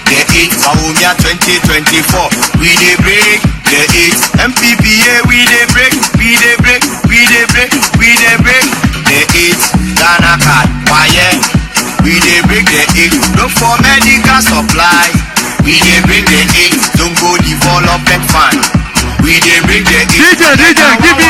the 8th. Bawumia 2024. We dey break the 8th. MPPA we dey break. We dey break. We dey break. We dey break the 8th. Ghana card. Why we dey break the 8th. Look for medical supply. We dey break the 8th. Don't go development fund. We dey break the 8th. DJ, give me.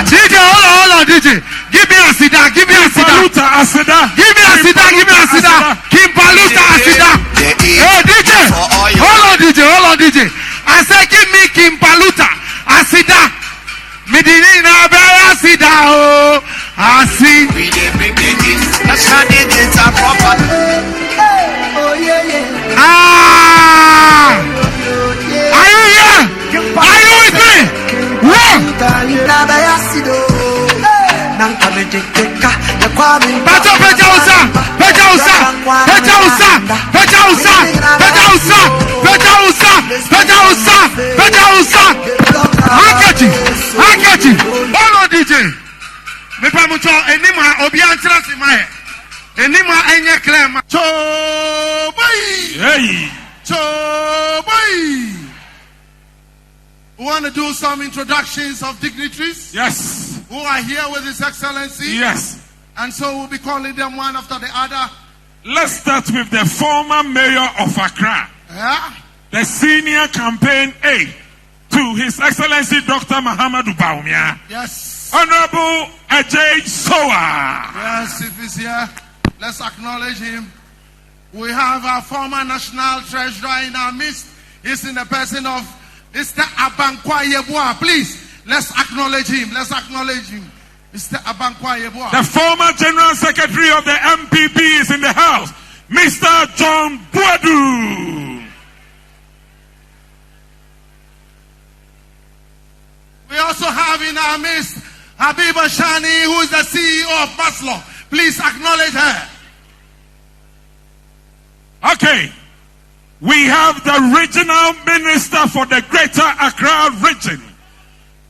DJ, hold on, DJ. Give me a sida. Give me a sida. Asida. Give me a sida. Give me a sida. Kimpaluta asida. Hey, DJ. Hold on, DJ. I say give me Kimpaluta asida. Midinina baya sida oh. Asi. We dey break the 8th. That's how they get our proper. Are you here? Are you with me? What? Handkerchief. Hold on, DJ. Me pamucho enima obi answer si my head. Enima enye claim. Hey. We want to do some introductions of dignitaries. Yes. Who are here with His Excellency. Yes. And so we'll be calling them one after the other. Let's start with the former mayor of Accra. Yeah. The senior campaign aide to His Excellency Dr. Muhammadu Bawumia. Yes. Honorable Agyapong. Yes, if he's here, let's acknowledge him. We have our former national treasurer in our midst. He's in the person of Mr. Abankwa Yeboah. Please, let's acknowledge him. Mr. Abankwa Yeboah. The former general secretary of the MPP is in the house. Mr. John Buadu. We also have in our midst Habiba Shani, who is the CEO of Maslow. Please acknowledge her. Okay. We have the regional minister for the Greater Accra region.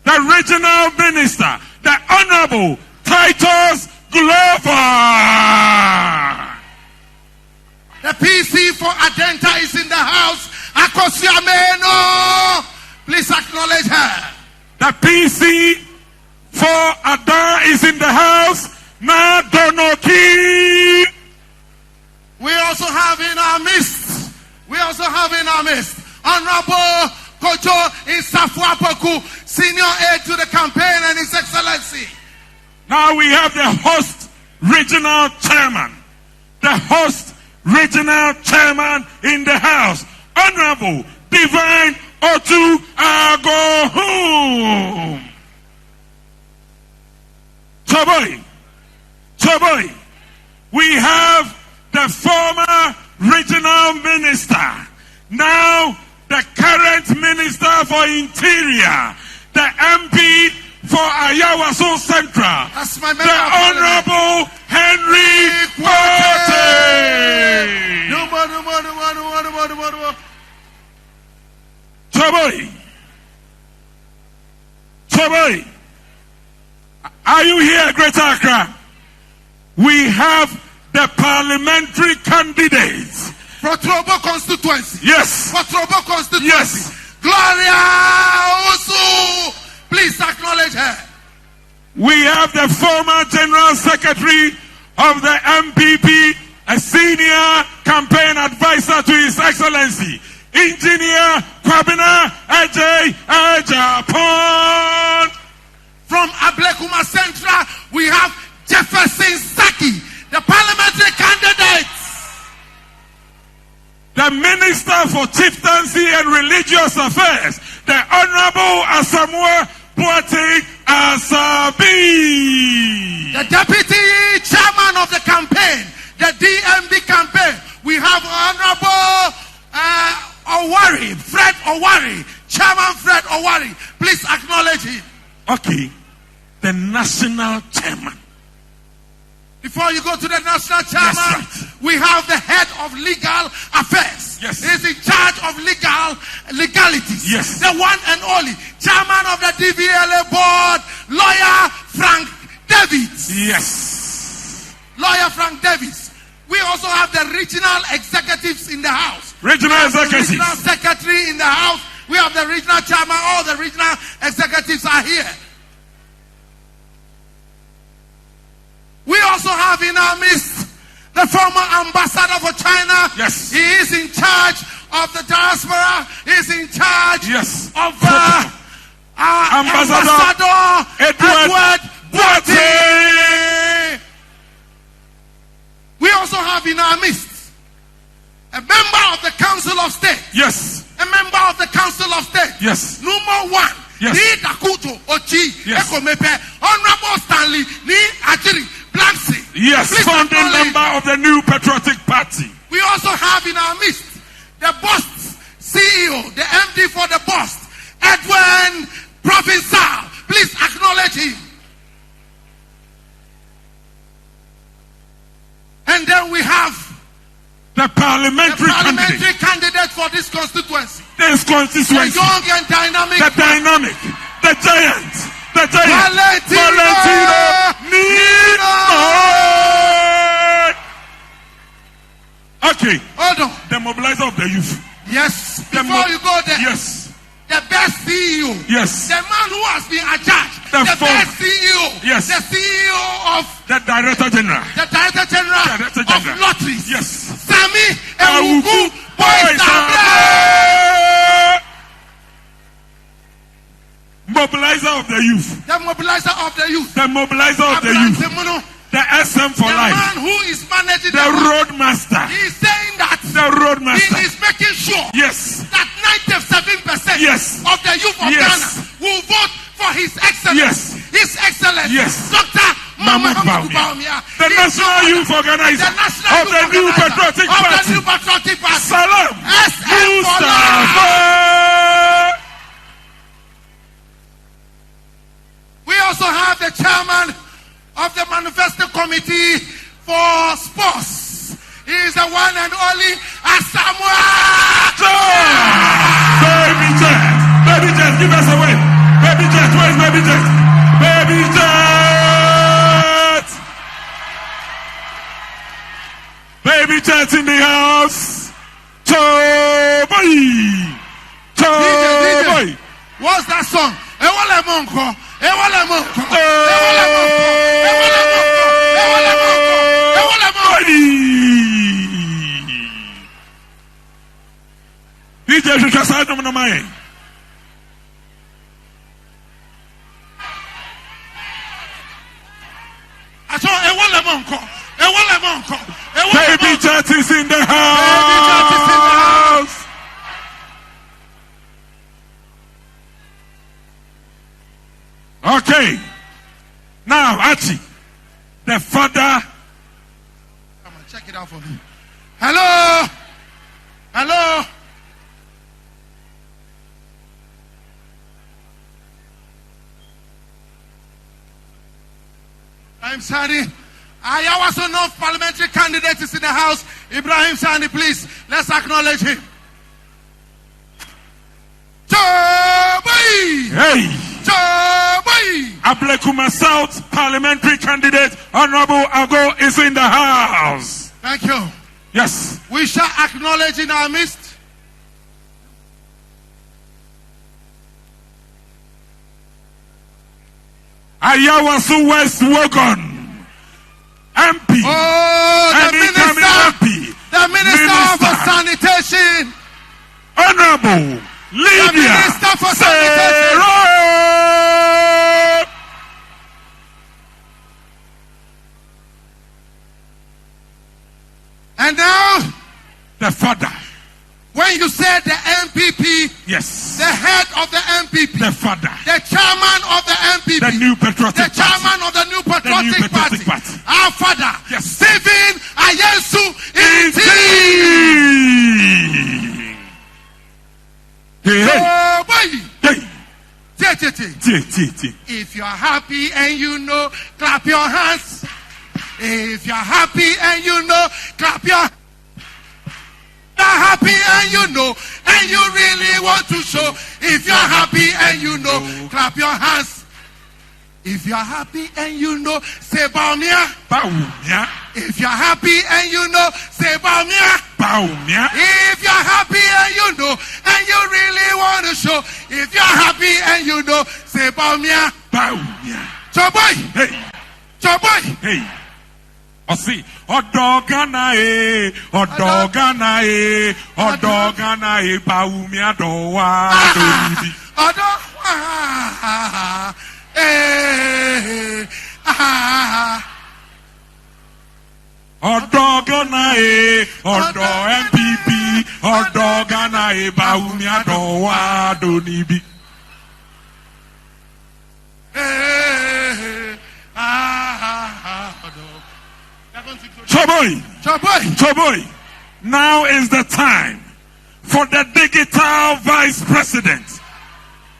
The regional minister, the Honorable Titus Glover. The PC for Adenta is in the house. Akosiameno. Please acknowledge her. The PC for Ada is in the house. Nadonoki. We also have in our midst. Honorable Kojo Insafwapoku, senior aide to the campaign and His Excellency. Now we have the host regional chairman. The host regional chairman in the house. Honorable Divine Otu Agohum. Choboy. We have the former regional minister, now the current minister for interior, the MP for Ayawaso Central, that's my the Honorable Henry Kwate. Choboy. Are you here, Greater Accra? We have the parliamentary candidates. For Trobo constituency. Yes. For Trobo constituency. Yes. Gloria Osu. Please acknowledge her. We have the former general secretary of the MPP, a senior campaign advisor to His Excellency, Engineer Kwabena Agyapong. From Ablekuma Central, we have Jefferson Saki, the parliamentary candidates. The Minister for Chieftaincy and Religious Affairs, the Honorable Asamoah Boateng Asabi. The Deputy Chairman of the campaign, the DMB campaign, we have Honorable Fred Owari, Chairman Fred Owari. Please acknowledge him. Okay, the National Chairman. Before you go to the national chairman, right. We have the head of legal affairs. Yes. He's in charge of legalities. Yes. The one and only chairman of the DVLA board, Lawyer Frank Davids. Yes. Lawyer Frank Davids. We also have the regional executives in the house. Regional have the executives. regional secretary in the house. We have the regional chairman. All the regional executives are here. We also have in our midst the former ambassador for China. Yes. He is in charge of the diaspora. He is in charge Yes. of Ambassador Edward Boate. We also have in our midst a member of the Council of State. Yes. A member of the Council of State. Yes. Number one. Yes. Ni Dakuto Ochi. Yes. Ekomepe. Honorable Stanley Ni Ajiri Blanksy. Yes. Please Founding acknowledge. member of the New Patriotic Party. We also have in our midst the BOST CEO, the MD for the BOST, Edwin Provincial. Please acknowledge him. And then we have The parliamentary candidate for this constituency. This The constituency. young and dynamic. The dynamic. The giant. The giant. Valentino Nino. Okay. Hold on. The mobilizer of the youth. Yes. The Before you go there. Yes. The best CEO. Yes. The man who has been adjudged. The The former. best CEO. Yes. The CEO of The director general. the Director General Director of General. Lotteries. Yes. Sami Awuku Ewuku Boys Boys Mobilizer of the youth. The mobilizer of the youth. The mobilizer of the youth. Abraham Semono, The SM for the life. man who is managing The roadmaster. He is saying that The roadmaster. he is making sure Yes. that 97% Yes. of the youth of Yes. Ghana will vote for His Excellency. Yes. His Excellency. Yes. Dr. Mahmoud Mahmoud Bawumia. Bawumia. The He's National no Youth other. Organizer The National of the Youth New Organizer Patriotic of Party. the New Patriotic Party. Salam. SM for life. Mustafa. We also have the chairman of the Manifesto Committee for Sports. He is the one and only Asamoah. Baby Jet. Baby Jet, give us away. Baby Jet, where's Baby Jet? Baby Jet. Baby Jet in the house. Choboy. Choboy. What's that song? Ewole Monko. Ewole Monko. DJ Shashasa no mai. Baby Jet is in the house. Okay. Now, Archie, the father. Come on, check it out for me. Hello. Hello. I'm sorry. I also know parliamentary candidate is in the house. Ibrahim Sani, please. Let's acknowledge him. Hey. Choboy. Ablekuma South parliamentary candidate Honorable Ago is in the house. Thank you. Yes. We shall acknowledge in our midst Ayawasu West Wogon MP. the Minister for Sanitation. Honorable Lydia Minister for Sanitation. Sarah. And now, The father. when you said the MPP, Yes. the head of the MPP, The father. the chairman of the MPP, The New Patriotic the chairman of the New Patriotic Party, Party. our father, Yes. Stephen Ayensu Party. Hey, hey. Hey. If you're happy and you know, clap your hands. If you're happy and you know, clap your hands. You're happy and you know, and you really want to show. If you're happy and you know, clap your hands. If you're happy and you know, say Bawumia. Bawumia. If you're happy and you know, say Bawumia. Bawumia. If you're happy and you really want to show, if you're happy and you know, say Bawumia. Bawumia. Choboy. Hey. Choboy. Hey. Osi. Odogana e. Odogana e. Odogana e. Bawumia dowa. Odo. Odogana e. Odo MPP. Odogana e. Bawumia dowa donibi. Choboy. Now is the time for the digital vice president.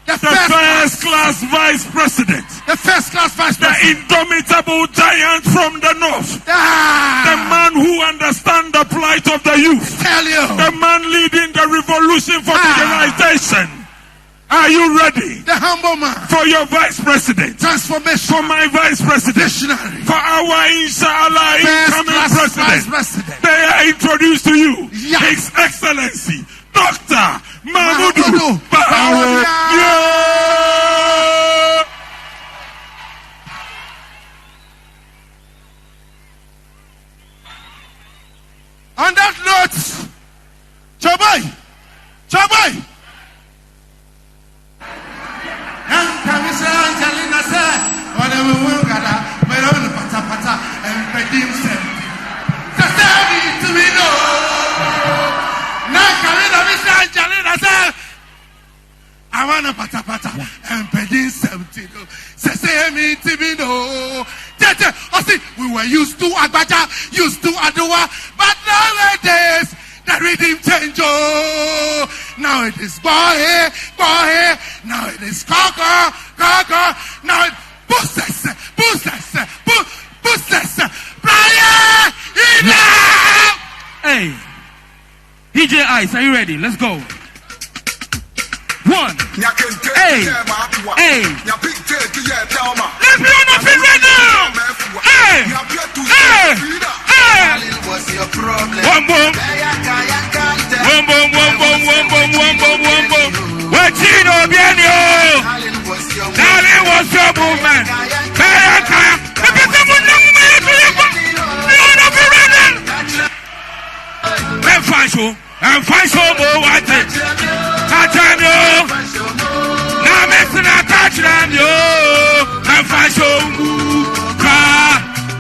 The first class vice president. The first class vice president. The indomitable giant from the north. The man who understands the plight of the youth. Tell you. The man leading the revolution for digitalization. Are you ready? The humble man. For your vice president. Transformation. For my vice president. Visionary. For our inshallah incoming president. They are introduced to you. Yeah. His Excellency Dr. Mahmoud Bawumia. On that note, Choboy. I want to pata and pedin 70. Say me Tibino. We were used to Agbaja, used to Adowa, but nowadays the rhythm change. Now it is boy. Now it is Kaka. Now it boosters. Brian, enough! Hey, DJ Ice, are you ready? Let's go. 1. Hey. Let's be on the field right now. Hey. What's your problem? One boom. What you know, Bienio? Darling, what's your movement? I'm fine, so what? Catch them, yo. Now, missing a touch them, yo. I'm fine, so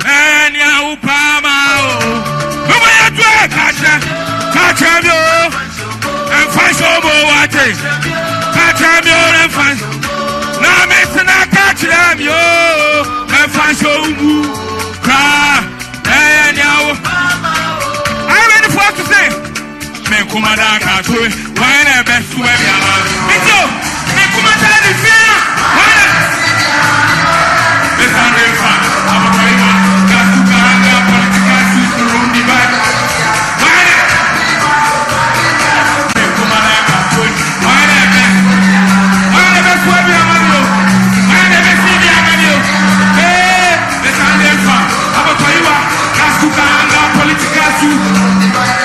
and you, Pama. Who are you doing? Catch them, yo. I'm fine, so what? Catch them, yo. I'm fine. Now, missing a catch them, yo. I'm fine, so and you. I'm ready for what to say. Kumada Katu, why the best way? Mito, Kumada the fear. Why? Let's have it fun. I'm afraid that you can't get political system divide. Why? Kumada Katu, why the best? Why the best way? Why the best way? Hey, let's have it fun. I'm afraid that you can't get political system divide.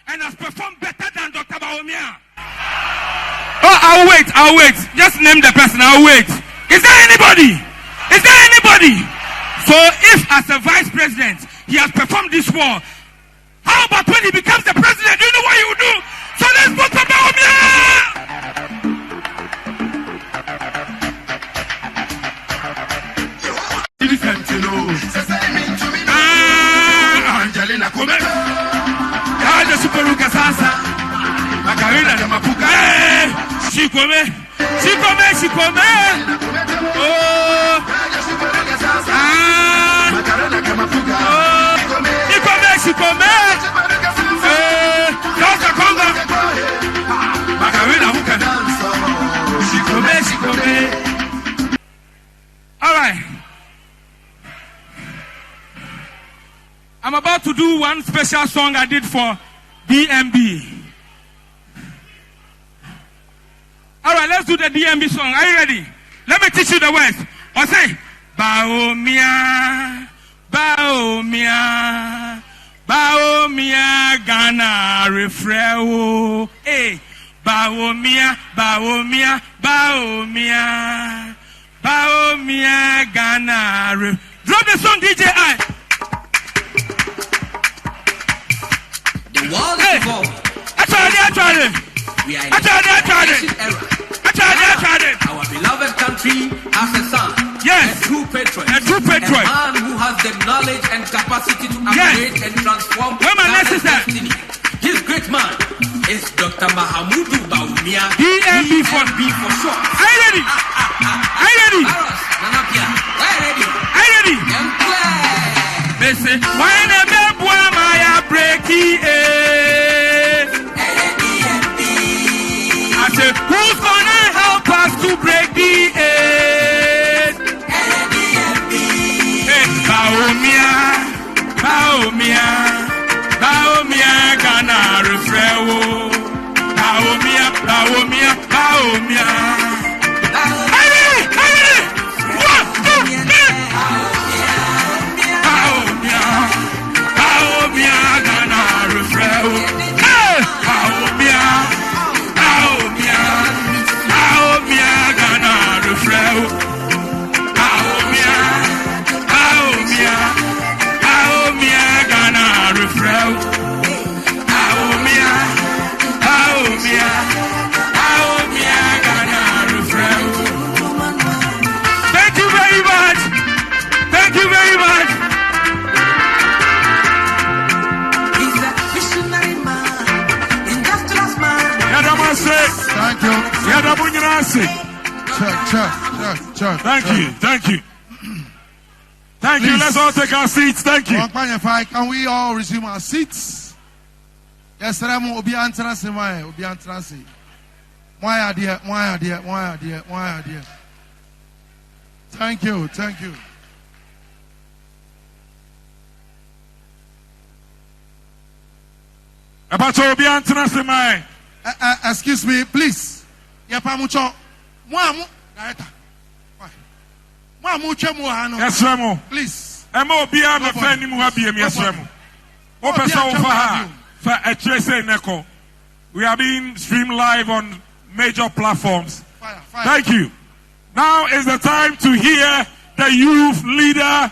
And has performed better than Dr. Bawumia. Oh, I'll wait. Just name the person. I'll wait. Is there anybody? So if as a vice president, he has performed this war, how about when he becomes the president? Do you know what he will do? So let's vote for Bawumia! She come. Oh. She come. All right. I'm about to do one special song I did for DMB. All right, let's do the DMB song. Are you ready? Let me teach you the words. I say, Bawumia, Bawumia, Bawumia, Ghana refreo. Hey, Bawumia, Bawumia, Bawumia, Bawumia, Ghana. Drop the song, DJ I. The world is evolved. I tried it. We are in a generation era. Our beloved country has a son. Yes. A true patriot. A man who has the knowledge and capacity to upgrade and transform Ghana's destiny. His great man is Dr. Mahamudu Bawumia. DMB for short. Are you ready? Aros, Nanapia, are you ready? And play. They say, why never Bawumia breaky? I said, who's gonna help us to break the edge? Hey, Bawumia, Bawumia, Bawumia, Ghana refreo. Bawumia, Bawumia, Bawumia. Hey! 1, 2, 3. Bawumia, Bawumia, Ghana refreo. Hey, Bawumia. Thank you very much. He's a visionary man, industrious man. Thank you. Check. Thank you. Please. Let's all take our seats. Thank you. Can we all resume our seats? Yes, Remo, Obi Antrasi, Obi Antrasi. Why are dear? Thank you. About Obi Antrasi, excuse me, please. Yapamucho. Yes, Remo. Please. Obi We are being streamed live on major platforms. Fire. Thank you. Now is the time to hear the youth leader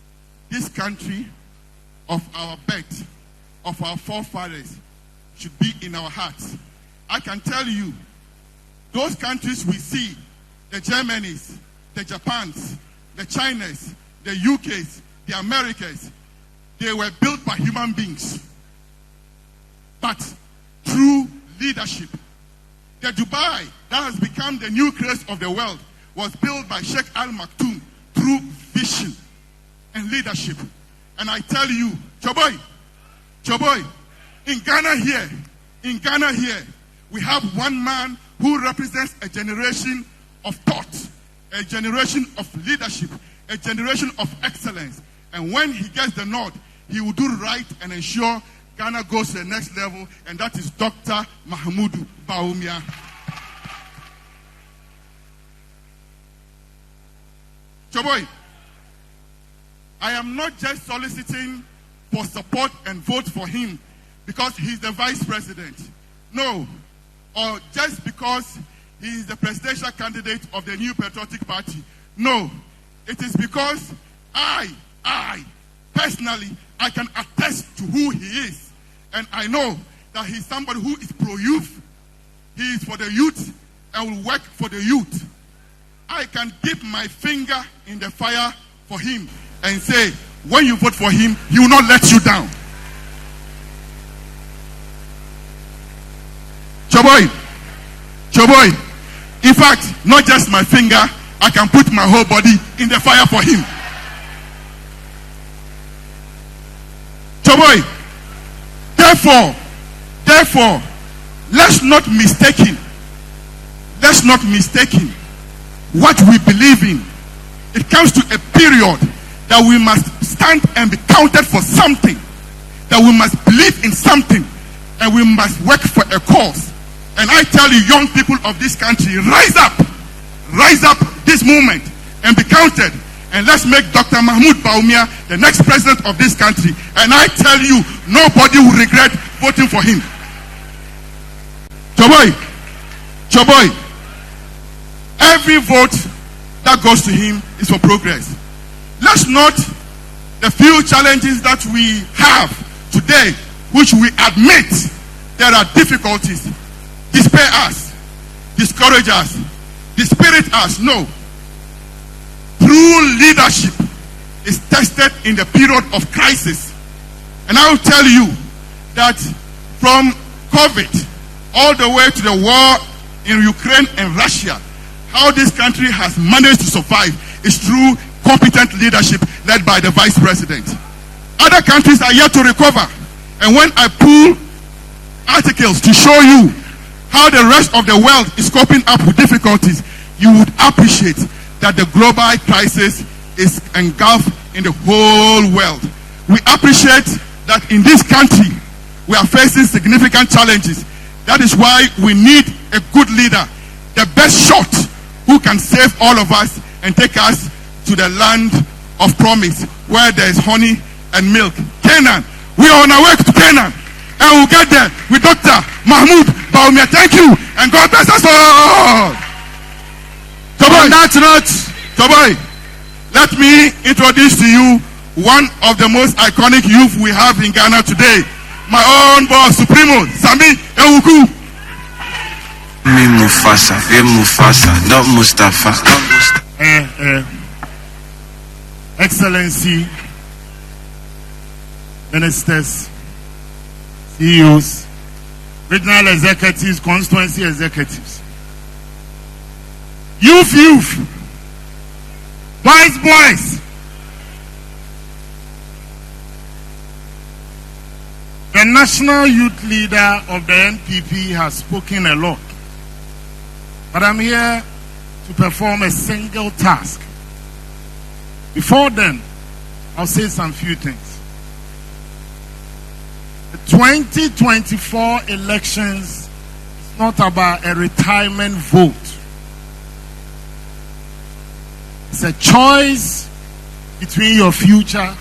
this country of our birth, of our forefathers, should be in our hearts. I can tell you, those countries we see, the Germanys, the Japans, the Chinas, the UKs, the Americas, they were built by human beings. But through leadership. The Dubai, that has become the new craze of the world, was built by Sheikh Al Maktoum through vision and leadership. And I tell you, Choboy, in Ghana here, we have one man who represents a generation of thought, a generation of leadership, a generation of excellence. And when he gets the nod, he will do right and ensure Ghana goes to the next level, and that is Dr. Mahamudu Bawumia. Choboy, I am not just soliciting for support and vote for him because he's the vice president. No. Or just because he is the presidential candidate of the New Patriotic Party. No. It is because I personally, I can attest to who he is. And I know that he's somebody who is pro-youth. He is for the youth and will work for the youth. I can dip my finger in the fire for him and say, when you vote for him, he will not let you down. Choboy, in fact, not just my finger, I can put my whole body in the fire for him. Choboy, therefore, let's not mistake what we believe in. It comes to a period that we must stand and be counted for something, that we must believe in something, and we must work for a cause. And I tell you, young people of this country, rise up this moment and be counted. And let's make Dr. Mahmoud Bawumia the next president of this country. And I tell you, nobody will regret voting for him. Choboy, every vote that goes to him is for progress. Let's not the few challenges that we have today, which we admit there are difficulties, despair us, discourage us, dispirit us. No. True leadership is tested in the period of crisis. And I will tell you that from COVID all the way to the war in Ukraine and Russia, how this country has managed to survive is through competent leadership led by the vice president. Other countries are yet to recover. And when I pull articles to show you how the rest of the world is coping up with difficulties, you would appreciate that the global crisis is engulfed in the whole world. We appreciate that in this country we are facing significant challenges. That is why we need a good leader, the best shot who can save all of us and take us to the land of promise where there is honey and milk. Canaan. We are on our way to Canaan, and we'll get there with Dr. Mahmoud Bawumia. Thank you, and God bless us all. On that note, Choboy, let me introduce to you one of the most iconic youth we have in Ghana today. My own boss, Supremo, Samiu. Mufasa, not Mustafa. Excellency, ministers, CEOs, regional executives, constituency executives, youth, boys. The national youth leader of the NPP has spoken a lot, but I'm here to perform a single task. Before then, I'll say some few things. The 2024 elections is not about a retirement vote. It's a choice between your future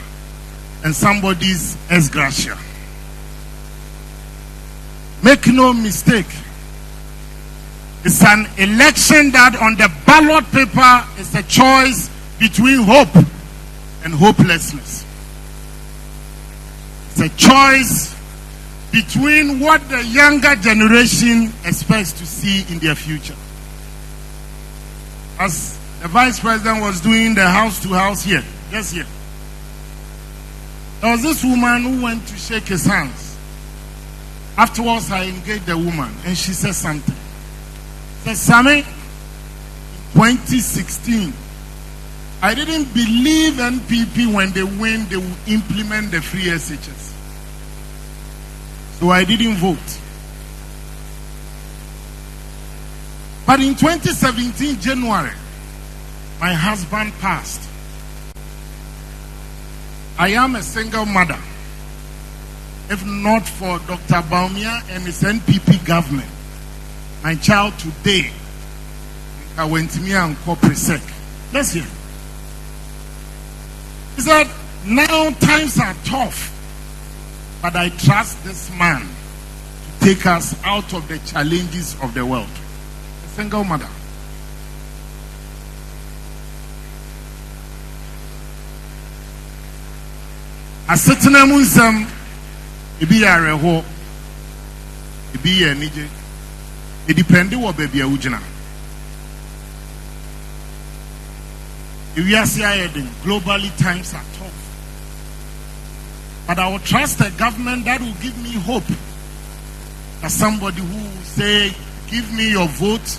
and somebody's ex gratia. Make no mistake, it's an election that on the ballot paper is a choice between hope and hopelessness. It's a choice between what the younger generation expects to see in their future. As the Vice President was doing the house-to-house here, yes, here. There was this woman who went to shake his hands. Afterwards, I engaged the woman, and she said something. She said, Samiu, 2016, I didn't believe NPP when they win, they will implement the free SHS. So I didn't vote. But in 2017, January, my husband passed. I am a single mother. If not for Dr. Bawumia and his NPP government, my child today, I went to me and corporate sec. Let's hear. He said, now times are tough, but I trust this man to take us out of the challenges of the world. A single mother. Asetena munsam ebi ya reho ebi ya nije e depend wo baby a wugina we are saying globally times are tough, but I will trust a government that will give me hope. As somebody who will say, give me your vote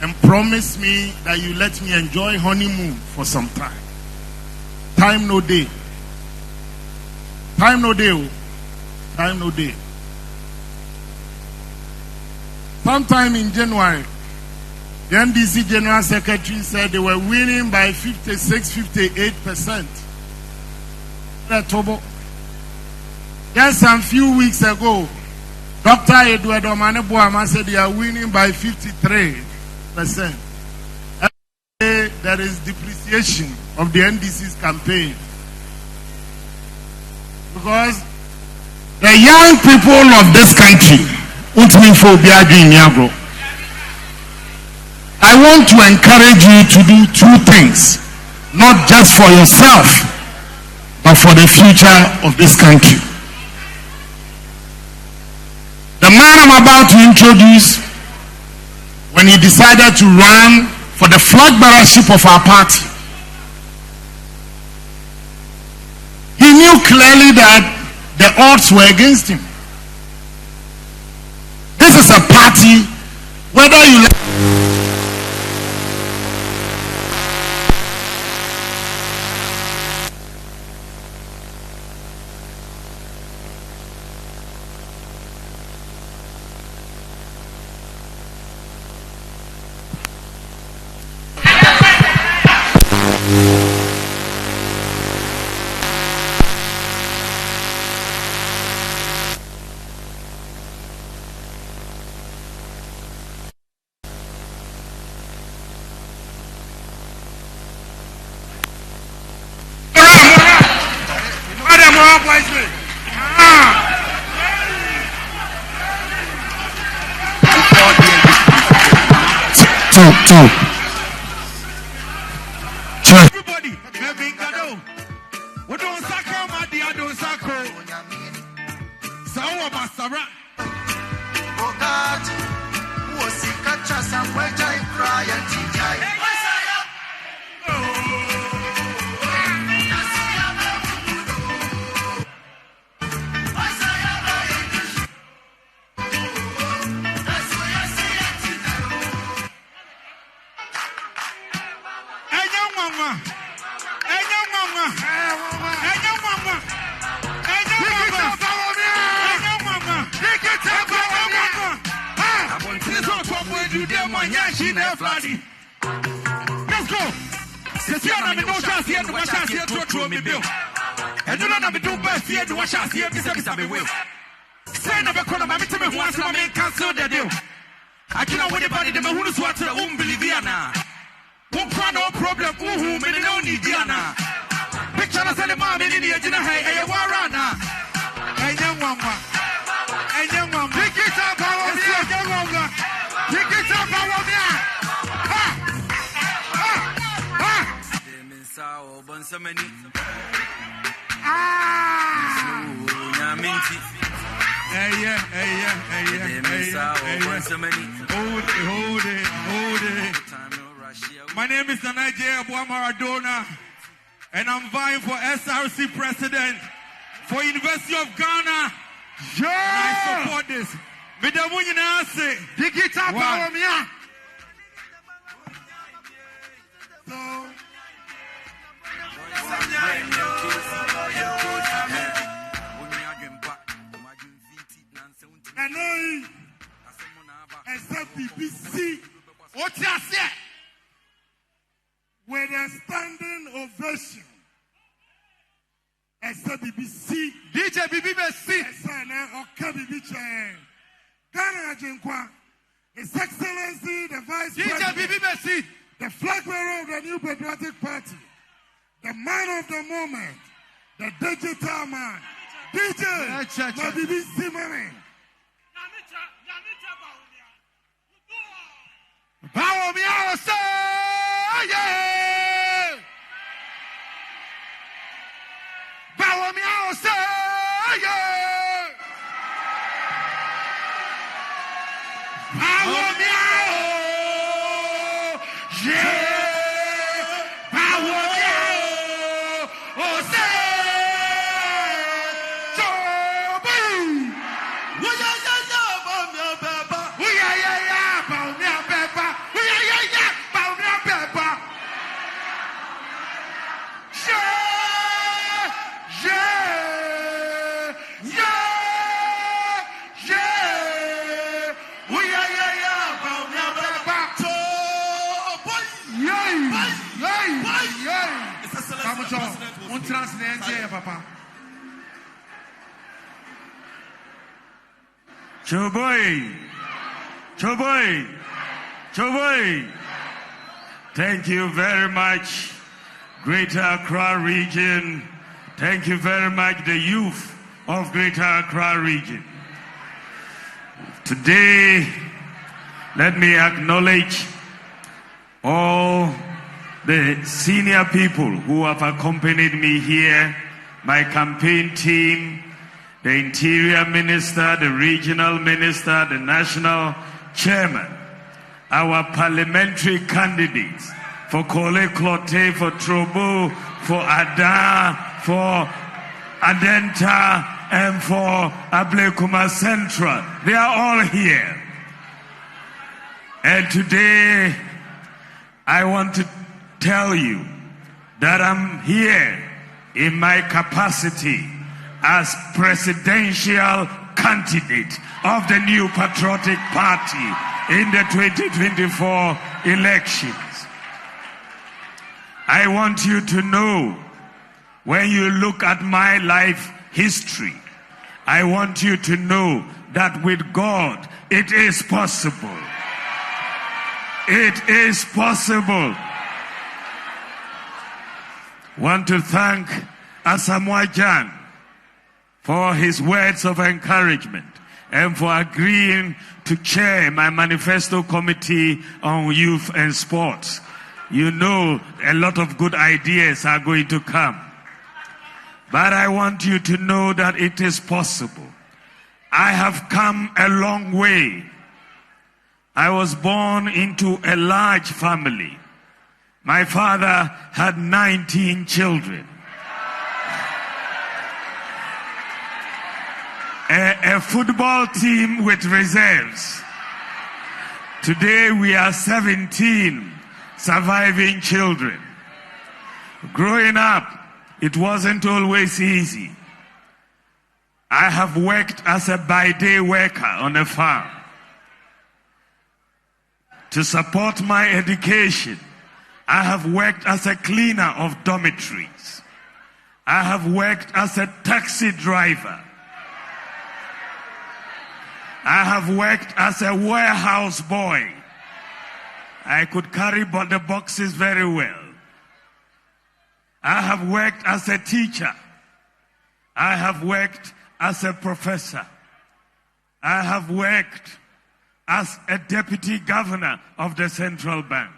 and promise me that you let me enjoy honeymoon for some time. Time no day. Time no day. Time no day. Sometime in January, the NDC General Secretary said they were winning by 56-58%. Just some few weeks ago, Dr. Edward Omanebuama said they are winning by 53%. Every day there is depreciation of the NDC's campaign. Because the young people of this country, I want to encourage you to do two things, not just for yourself, but for the future of this country. The man I'm about to introduce, when he decided to run for the flag bearership of our party, he knew clearly that the odds were against him. This is a party, whether you like everybody, what don't sacco, my dear, don't sacco. So, Masara. Oh, God, was he catch us and wait, I cry and let's go. Since you are no chance here to wash us here to throw me bill. And you don't have to do best here to wash us here to be will. Say never call my meeting once I may cancel the deal. I cannot win anybody the who is what Boliviana. Won't no problem, who may no need Diana. Picture us and the mom in the agenda, hey, a warana. And young mama. And young mama. Pick it up, Bawumia. Pick it up, Bawumia. Hold it. My name is Agyapong Maradona, and I'm vying for SRC president for University of Ghana. Yeah. I support this. Dignitary Bawumia. BBC. What you say? With a standing ovation. BBC. DJ BBC. Ghana Jinkwa. His Excellency the Vice DJ President. BBC. The flag bearer of the New Patriotic Party. The man of the moment. The digital man. DJ. My BBC man. Bawumia say yeah. Bawumia say yeah. Bawumia yeah. Bawumia say Choboy. Thank you very much, Greater Accra region. Thank you very much, the youth of Greater Accra region. Today, let me acknowledge all the senior people who have accompanied me here, my campaign team, the Interior Minister, the Regional Minister, the National Chairman, our parliamentary candidates for Kole Klote, for Trobo, for Ada, for Adenta, and for Ablekuma Central. They are all here. And today, I want to tell you that I'm here in my capacity as presidential candidate of the New Patriotic Party in the 2024 elections. I want you to know, when you look at my life history, I want you to know that with God, it is possible. It is possible. Want to thank Asamoah Gyan for his words of encouragement and for agreeing to chair my manifesto committee on youth and sports. You know, a lot of good ideas are going to come. But I want you to know that it is possible. I have come a long way. I was born into a large family. My father had 19 children. A football team with reserves. Today we are 17 surviving children. Growing up, it wasn't always easy. I have worked as a by-day worker on a farm. To support my education, I have worked as a cleaner of dormitories. I have worked as a taxi driver. I have worked as a warehouse boy. I could carry the boxes very well. I have worked as a teacher. I have worked as a professor. I have worked as a deputy governor of the central bank,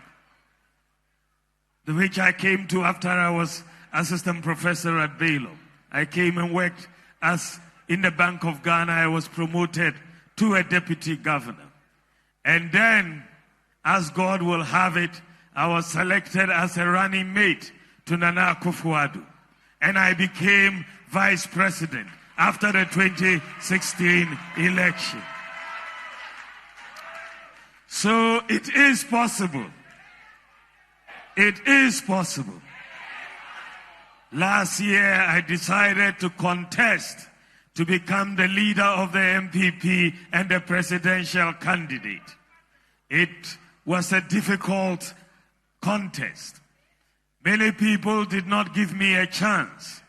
which I came to after I was assistant professor at Baylor. I came and worked as in the Bank of Ghana, I was promoted to a deputy governor. And then, as God will have it, I was selected as a running mate to Nana Akufo-Addo. And I became vice president after the 2016 election. So it is possible. It is possible. Last year, I decided to contest to become the leader of the MPP and the presidential candidate. It was a difficult contest. Many people did not give me a chance.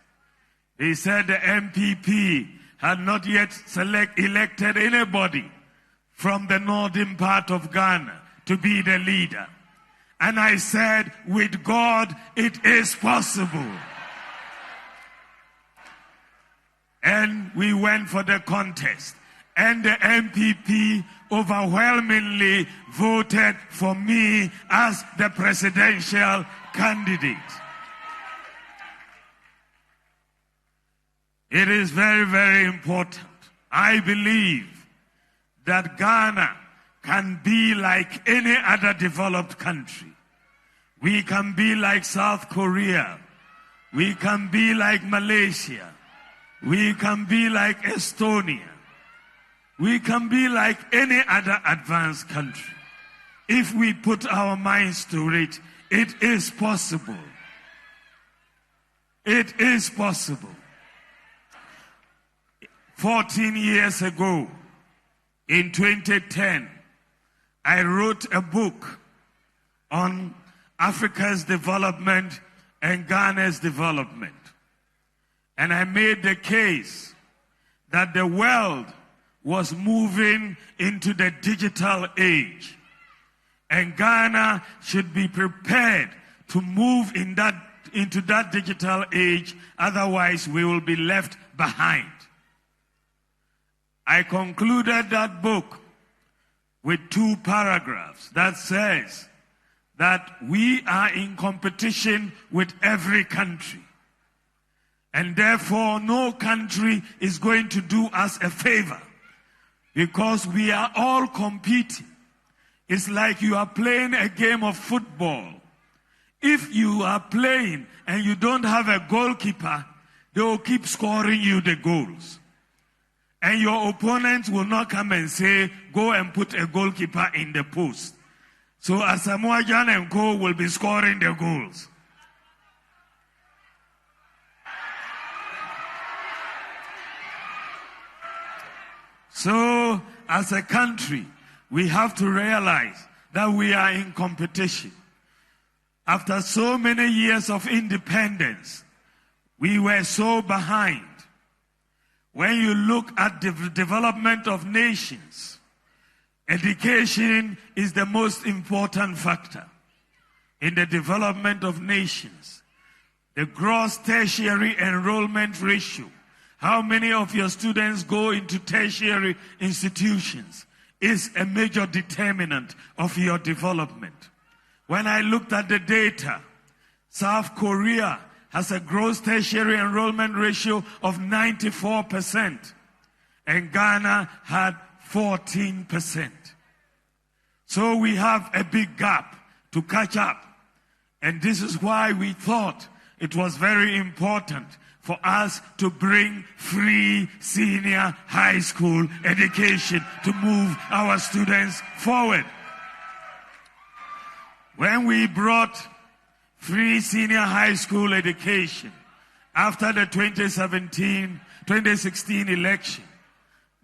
They said the MPP had not yet elected anybody from the northern part of Ghana to be the leader. And I said, with God, it is possible. And we went for the contest. And the MPP overwhelmingly voted for me as the presidential candidate. It is very, very important. I believe that Ghana can be like any other developed country. We can be like South Korea. We can be like Malaysia. We can be like Estonia. We can be like any other advanced country. If we put our minds to it, it is possible. It is possible. 14 years ago, in 2010, I wrote a book on Africa's development and Ghana's development. And I made the case that the world was moving into the digital age. And Ghana should be prepared to move into that digital age, otherwise we will be left behind. I concluded that book with 2 paragraphs that says that we are in competition with every country. And therefore, no country is going to do us a favor because we are all competing. It's like you are playing a game of football. If you are playing and you don't have a goalkeeper, they will keep scoring you the goals. And your opponent will not come and say, go and put a goalkeeper in the post. So Asamoah Gyan and Co will be scoring the goals. So, as a country, we have to realize that we are in competition. After so many years of independence, we were so behind. When you look at the development of nations, education is the most important factor in the development of nations. The gross tertiary enrollment ratio, how many of your students go into tertiary institutions, is a major determinant of your development. When I looked at the data, South Korea has a gross tertiary enrollment ratio of 94%, and Ghana had 14%. So we have a big gap to catch up, and this is why we thought it was very important for us to bring free senior high school education to move our students forward. When we brought free senior high school education after the 2016 election,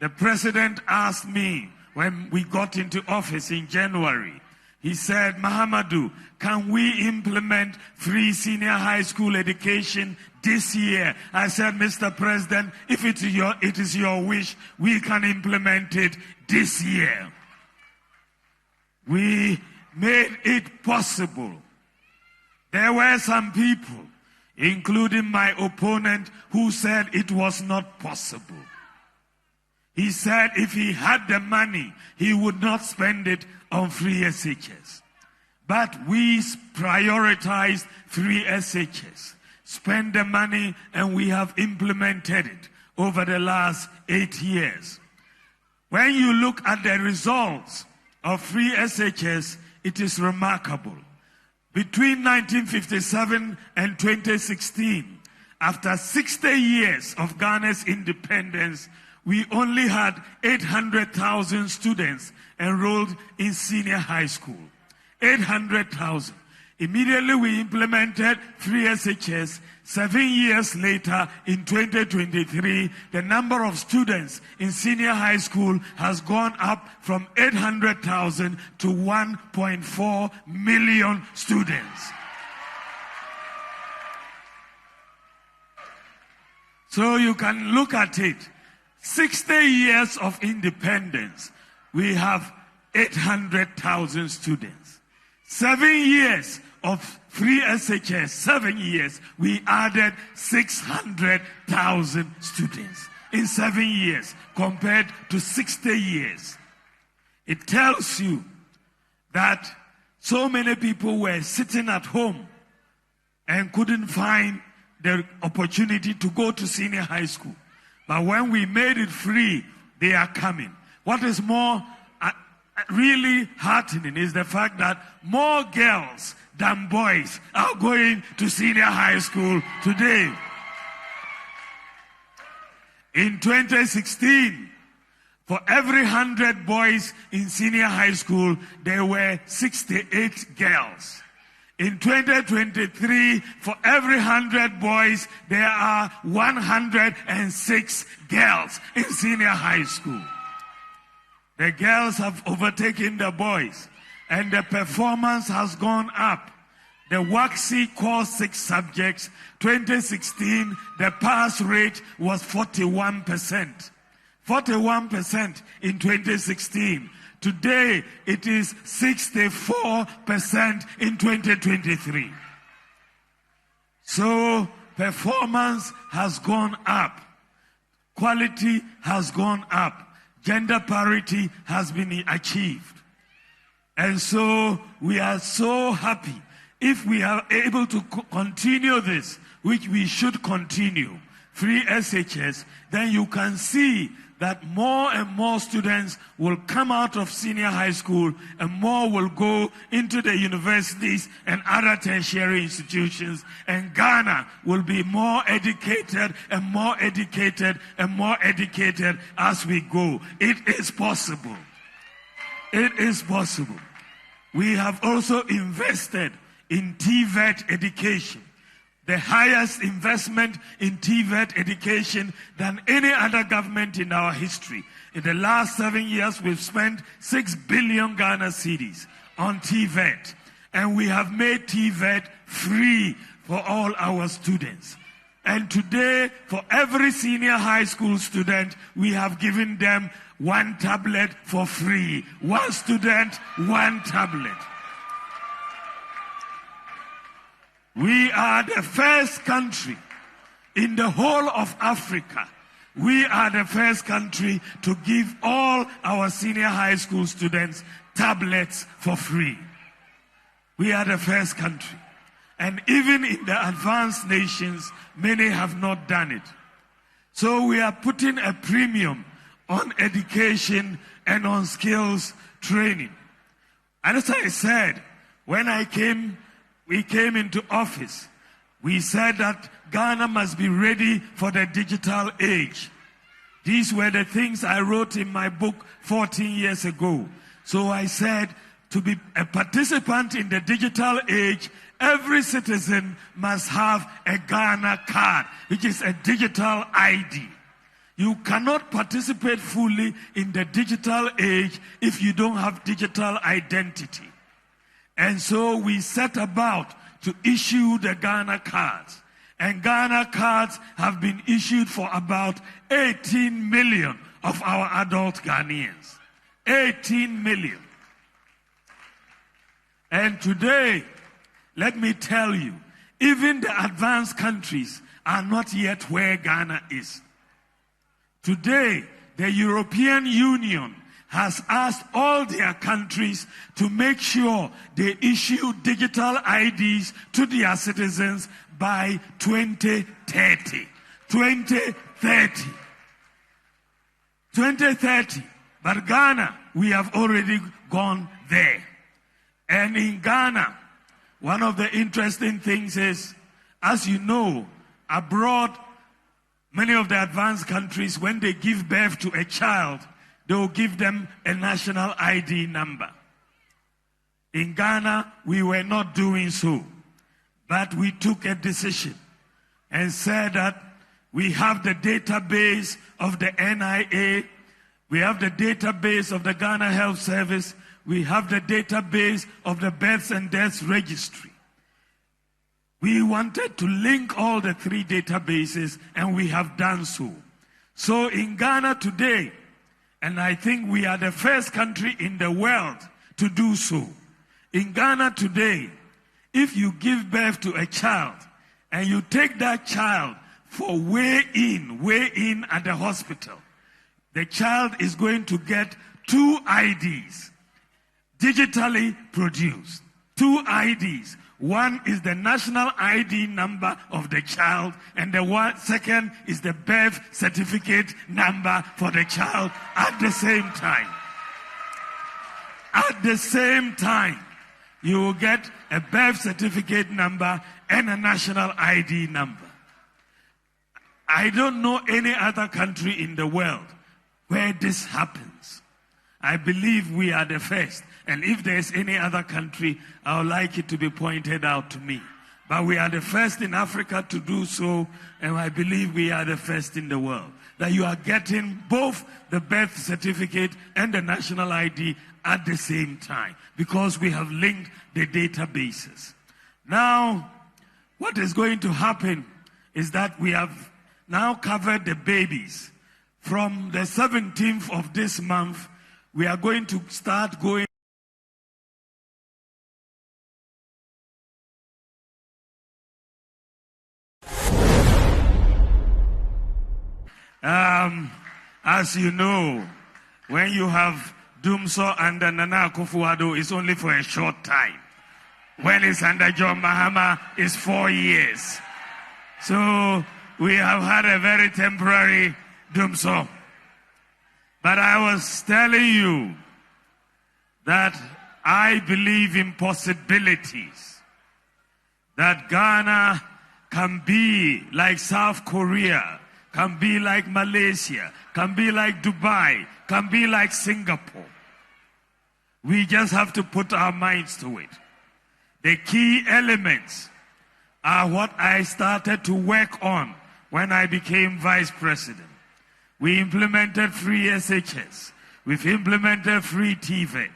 the president asked me when we got into office in January, he said, Mahamadou, can we implement free senior high school education this year? I said, Mr. President, if it is your wish, we can implement it this year. We made it possible. There were some people, including my opponent, who said it was not possible. He said if he had the money, he would not spend it on free SHS. But we prioritized free SHS, spend the money, and we have implemented it. over the last 8 years. When you look at the results of free SHS, it is remarkable. Between 1957 and 2016, after 60 years of Ghana's independence, we only had 800,000 students enrolled in senior high school. 800,000. Immediately we implemented free SHS. 7 years later, in 2023, the number of students in senior high school has gone up from 800,000 to 1.4 million students. So you can look at it. 60 years of independence, we have 800,000 students. 7 years of free SHS, 7 years, we added 600,000 students in 7 years compared to 60 years. It tells you that so many people were sitting at home and couldn't find the opportunity to go to senior high school. But when we made it free, they are coming. What is more really heartening is the fact that more girls than boys are going to senior high school today. In 2016, for every 100 boys in senior high school, there were 68 girls. In 2023, for every 100 boys, there are 106 girls in senior high school. The girls have overtaken the boys, and the performance has gone up. The WACC core 6 subjects, 2016, the pass rate was 41%. 41% in 2016. Today, it is 64% in 2023. So, performance has gone up. Quality has gone up. Gender parity has been achieved. And so, we are so happy if we are able to continue this, which we should continue, free SHS, then you can see that more and more students will come out of senior high school and more will go into the universities and other tertiary institutions, and Ghana will be more educated and more educated and more educated as we go. It is possible. It is possible. We have also invested in TVET education. The highest investment in TVET education than any other government in our history. In the last 7 years, we've spent 6 billion Ghana cedis on TVET. And we have made TVET free for all our students. And today, for every senior high school student, we have given them 1 tablet for free. 1 student, 1 tablet. We are the first country in the whole of Africa. We are the first country to give all our senior high school students tablets for free. We are the first country. And even in the advanced nations, many have not done it. So we are putting a premium on education and on skills training. And as I said, when we came into office, we said that Ghana must be ready for the digital age. These were the things I wrote in my book 14 years ago. So I said, to be a participant in the digital age, every citizen must have a Ghana card, which is a digital ID. You cannot participate fully in the digital age if you don't have digital identity. And so we set about to issue the Ghana cards. And Ghana cards have been issued for about 18 million of our adult Ghanaians. 18 million. And today, let me tell you, even the advanced countries are not yet where Ghana is. Today, the European Union has asked all their countries to make sure they issue digital IDs to their citizens by 2030. 2030. 2030. But Ghana, we have already gone there. And in Ghana, one of the interesting things is, as you know, abroad, many of the advanced countries, when they give birth to a child, they will give them a national ID number. In Ghana, we were not doing so. But we took a decision and said that we have the database of the NIA, we have the database of the Ghana Health Service, we have the database of the Births and Deaths Registry. We wanted to link all the three databases, and we have done so. So in Ghana today, and I think we are the first country in the world to do so. In Ghana today, if you give birth to a child and you take that child for weigh-in at the hospital, the child is going to get 2 IDs, digitally produced. 2 IDs. One is the national ID number of the child, and the second is the birth certificate number for the child at the same time. At the same time, you will get a birth certificate number and a national ID number. I don't know any other country in the world where this happens. I believe we are the first. And if there's any other country, I would like it to be pointed out to me. But we are the first in Africa to do so, and I believe we are the first in the world. That you are getting both the birth certificate and the national ID at the same time, because we have linked the databases. Now, what is going to happen is that we have now covered the babies. From the 17th of this month, we are going to start going as you know, when you have Dumso under Nana Akufo-Addo, it's only for a short time. When it's under John Mahama, it's 4 years. So we have had a very temporary Dumso. But I was telling you that I believe in possibilities. That Ghana can be like South Korea, can be like Malaysia, can be like Dubai, can be like Singapore. We just have to put our minds to it. The key elements are what I started to work on when I became vice president. We implemented free SHS. We've implemented free TVET.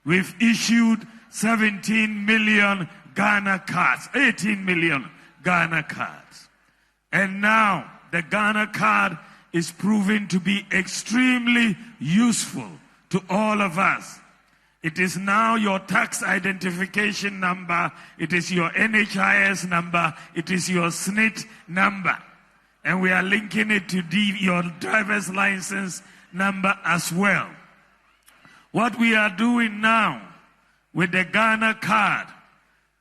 We've issued 17 million Ghana cards, 18 million Ghana cards. And now the Ghana card is proving to be extremely useful to all of us. It is now your tax identification number, it is your NHIS number, it is your SNIT number. And we are linking it to your driver's license number as well. What we are doing now with the Ghana card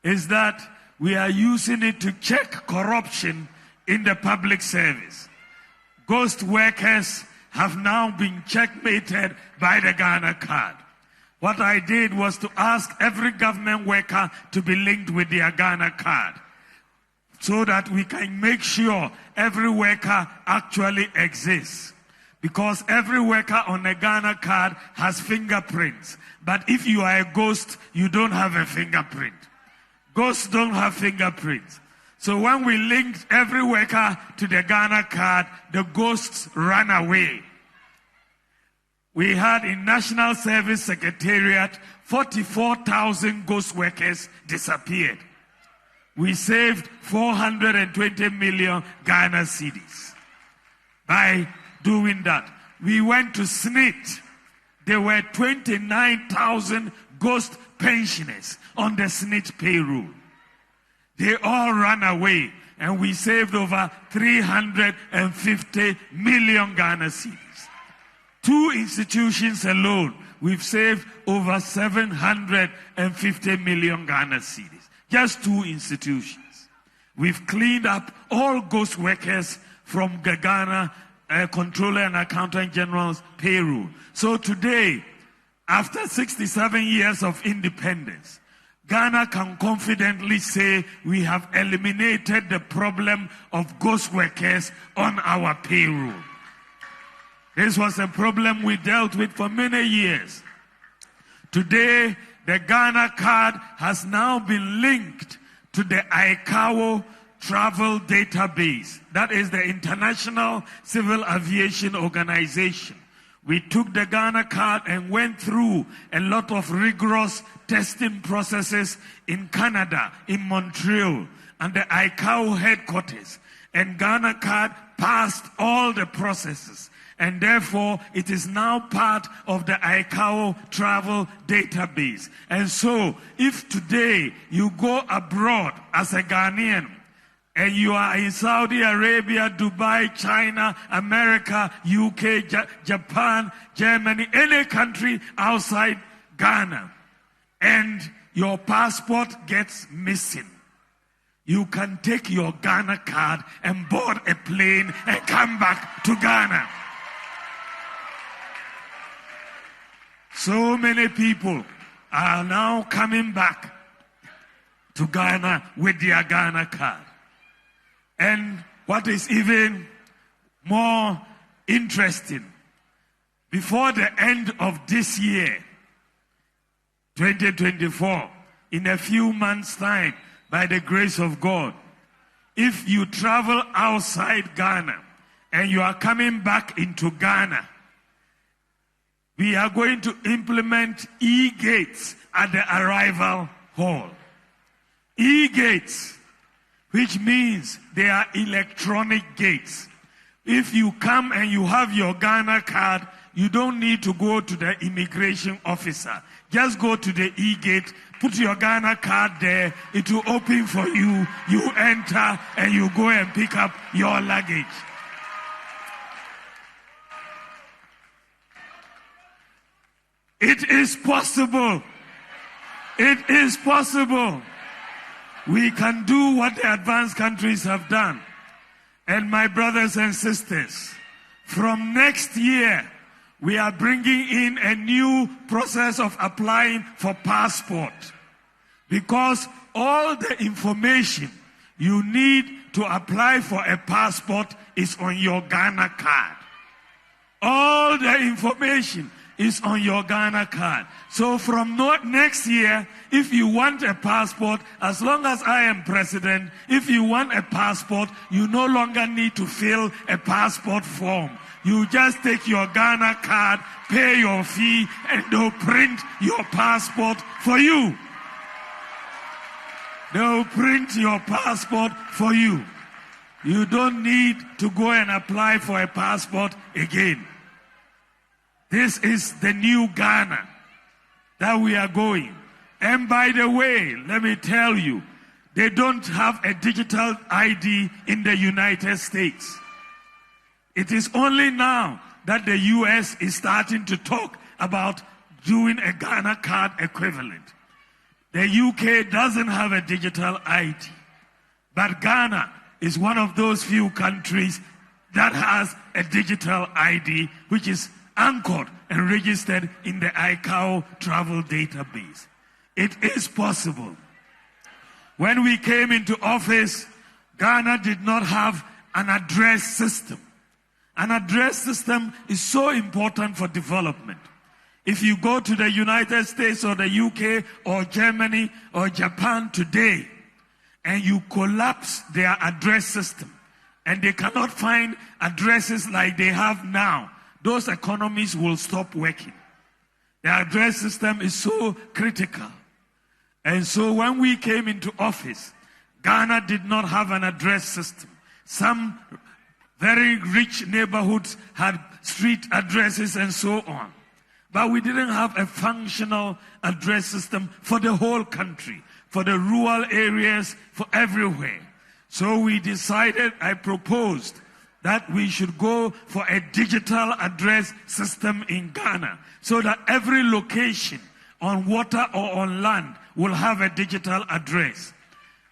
is that we are using it to check corruption in the public service. Ghost workers have now been checkmated by the Ghana card. What I did was to ask every government worker to be linked with their Ghana card, so that we can make sure every worker actually exists. Because every worker on a Ghana card has fingerprints. But if you are a ghost, you don't have a fingerprint. Ghosts don't have fingerprints. So when we linked every worker to the Ghana card, the ghosts ran away. We had in National Service Secretariat, 44,000 ghost workers disappeared. We saved 420 million Ghana cedis by doing that. We went to SNIT. There were 29,000 ghost pensioners on the SNIT payroll. They all ran away, and we saved over 350 million Ghana cedis. 2 institutions alone, we've saved over 750 million Ghana cedis. Just 2 institutions. We've cleaned up all ghost workers from Ghana Comptroller and Accountant General's payroll. So today, after 67 years of independence, Ghana can confidently say we have eliminated the problem of ghost workers on our payroll. This was a problem we dealt with for many years. Today, the Ghana card has now been linked to the ICAO travel database. That is the International Civil Aviation Organization. We took the Ghana card and went through a lot of rigorous testing processes in Canada, in Montreal, and the ICAO headquarters. And Ghana card passed all the processes. And therefore, it is now part of the ICAO travel database. And so, if today you go abroad as a Ghanaian, and you are in Saudi Arabia, Dubai, China, America, UK, Japan, Germany, any country outside Ghana, and your passport gets missing, you can take your Ghana card and board a plane and come back to Ghana. So many people are now coming back to Ghana with their Ghana card. And what is even more interesting, before the end of this year, 2024, in a few months' time, by the grace of God, if you travel outside Ghana and you are coming back into Ghana, we are going to implement e-gates at the arrival hall. E-gates, which means they are electronic gates. If you come and you have your Ghana card, you don't need to go to the immigration officer. Just go to the e-gate, put your Ghana card there, it will open for you, you enter and you go and pick up your luggage. It is possible. It is possible. We can do what the advanced countries have done. And my brothers and sisters, from next year, we are bringing in a new process of applying for passport. Because all the information you need to apply for a passport is on your Ghana card. All the information is on your Ghana card. So from next year, if you want a passport, as long as I am president, if you want a passport, you no longer need to fill a passport form. You just take your Ghana card, pay your fee, and they'll print your passport for you. They'll print your passport for you. You don't need to go and apply for a passport again. This is the new Ghana that we are going. And by the way, let me tell you, they don't have a digital ID in the United States. It is only now that the US is starting to talk about doing a Ghana card equivalent. The UK doesn't have a digital ID. But Ghana is one of those few countries that has a digital ID, which is anchored and registered in the ICAO travel database. It is possible. When we came into office, Ghana did not have an address system. An address system is so important for development. If you go to the United States or the UK or Germany or Japan today, and you collapse their address system, and they cannot find addresses like they have now, those economies will stop working. The address system is so critical. And so when we came into office, Ghana did not have an address system. Some very rich neighborhoods had street addresses and so on. But we didn't have a functional address system for the whole country, for the rural areas, for everywhere. So we decided, I proposed, that we should go for a digital address system in Ghana so that every location on water or on land will have a digital address.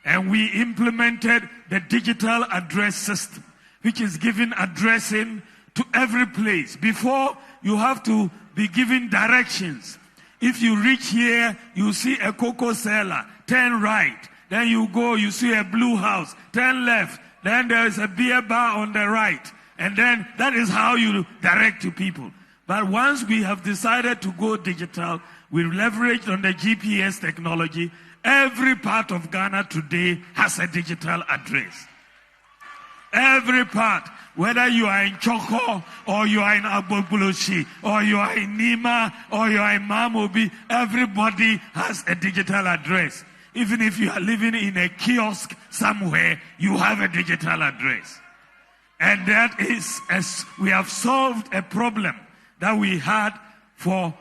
And we implemented the digital address system, which is giving addressing to every place. Before, you have to be given directions. If you reach here, you see a cocoa seller, turn right. Then you go, you see a blue house, turn left. Then there is a beer bar on the right. And then that is how you direct to people. But once we have decided to go digital, we leveraged on the GPS technology. Every part of Ghana today has a digital address. Every part. Whether you are in Choco, or you are in Agbogboloshi, or you are in Nima, or you are in Mamobi, everybody has a digital address. Even if you are living in a kiosk somewhere, you have a digital address. And that is, as we have solved a problem that we had for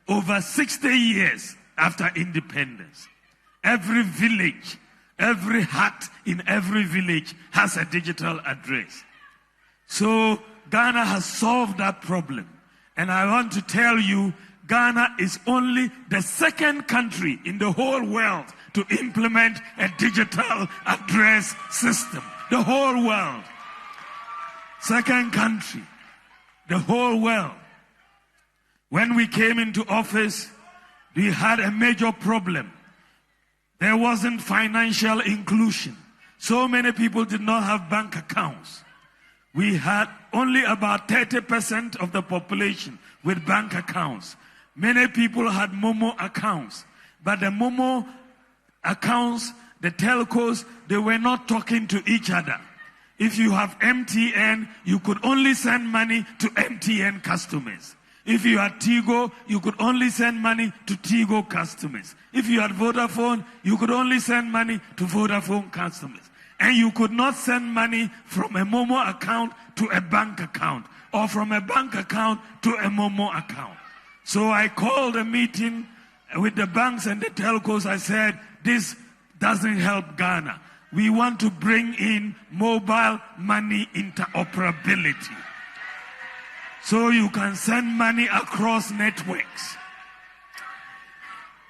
over 60 years after independence. Every village, every hut in every village has a digital address. So Ghana has solved that problem. And I want to tell you, Ghana is only the second country in the whole world to implement a digital address system. The whole world. Second country. The whole world. When we came into office, we had a major problem. There wasn't financial inclusion. So many people did not have bank accounts. We had only about 30% of the population with bank accounts. Many people had Momo accounts. But the Momo accounts, the telcos, they were not talking to each other. If you have MTN, you could only send money to MTN customers. If you had Tigo, you could only send money to Tigo customers. If you had Vodafone, you could only send money to Vodafone customers. And you could not send money from a Momo account to a bank account, or from a bank account to a Momo account. So I called a meeting with the banks and the telcos. I said, this doesn't help Ghana. We want to bring in mobile money interoperability. So you can send money across networks.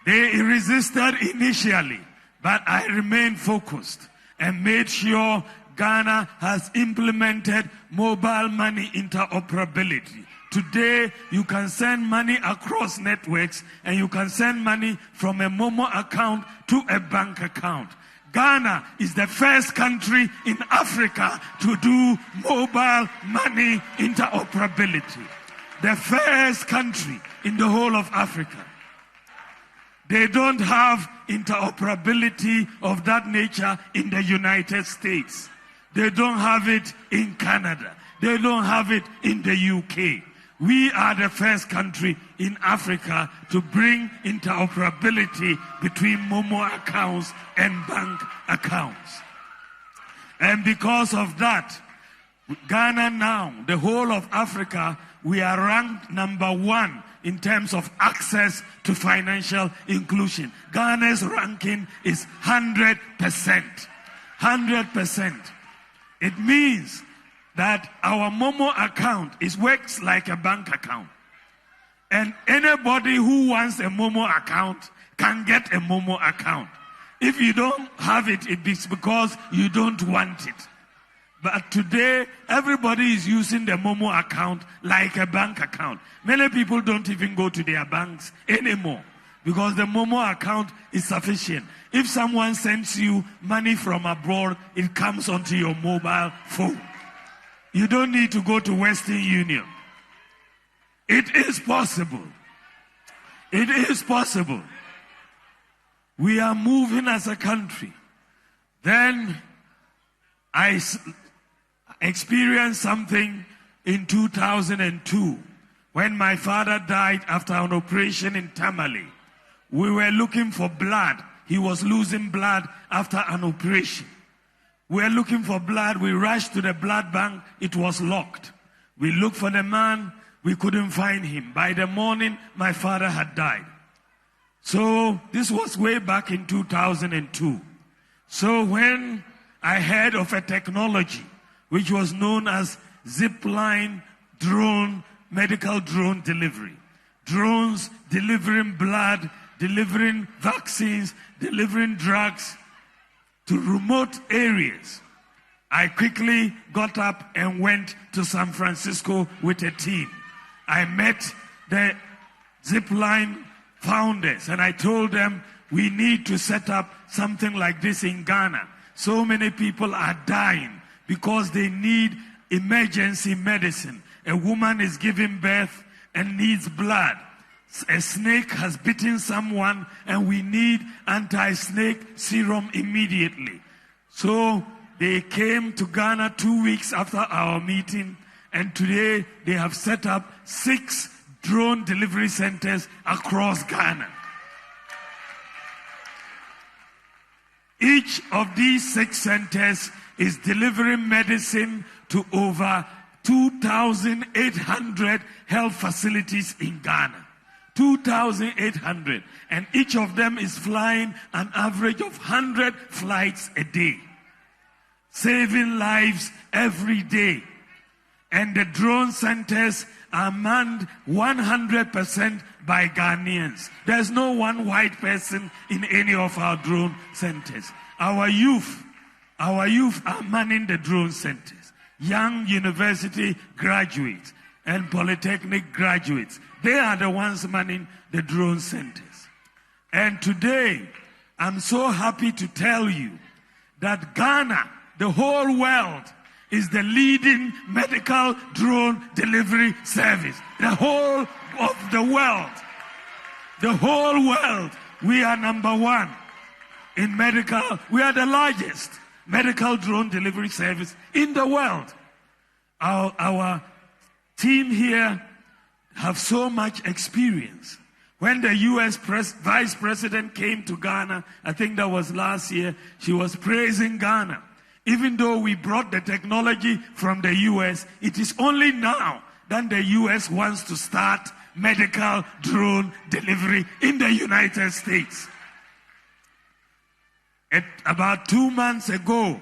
They resisted initially, but I remained focused and made sure Ghana has implemented mobile money interoperability. Today, you can send money across networks, and you can send money from a Momo account to a bank account. Ghana is the first country in Africa to do mobile money interoperability. The first country in the whole of Africa. They don't have interoperability of that nature in the United States. They don't have it in Canada. They don't have it in the UK. We are the first country in Africa to bring interoperability between Momo accounts and bank accounts. And because of that, Ghana now, the whole of Africa, we are ranked number 1 in terms of access to financial inclusion. Ghana's ranking is 100%. 100%. It means that our Momo account works like a bank account. And anybody who wants a Momo account can get a Momo account. If you don't have it, it's because you don't want it. But today, everybody is using the Momo account like a bank account. Many people don't even go to their banks anymore because the Momo account is sufficient. If someone sends you money from abroad, it comes onto your mobile phone. You don't need to go to Western Union. It is possible. It is possible. We are moving as a country. Then I experienced something in 2002 when my father died after an operation in Tamale. We were looking for blood. He was losing blood after an operation. We were looking for blood. We rushed to the blood bank. It was locked. We looked for the man. We couldn't find him. By the morning, my father had died. So this was way back in 2002. So when I heard of a technology which was known as zipline drone, medical drone delivery. Drones delivering blood, delivering vaccines, delivering drugs to remote areas. I quickly got up and went to San Francisco with a team. I met the Zipline founders and I told them we need to set up something like this in Ghana. So many people are dying because they need emergency medicine. A woman is giving birth and needs blood. A snake has bitten someone and we need anti-snake serum immediately. So they came to Ghana 2 weeks after our meeting, and today they have set up 6 drone delivery centers across Ghana. Each of these 6 centers is delivering medicine to over 2,800 health facilities in Ghana. 2,800. And each of them is flying an average of 100 flights a day, saving lives every day. And the drone centers are manned 100% by Ghanaians. There's no one white person in any of our drone centers. Our youth are manning the drone centers. Young university graduates and polytechnic graduates, they are the ones manning the drone centers. And today, I'm so happy to tell you that Ghana, the whole world, is the leading medical drone delivery service. The whole of the world. The whole world. We are number 1 in medical. We are the largest medical drone delivery service in the world. Our team here have so much experience. When the U.S. Vice President came to Ghana, I think that was last year, she was praising Ghana. Even though we brought the technology from the U.S., it is only now that the U.S. wants to start medical drone delivery in the United States. About 2 months ago,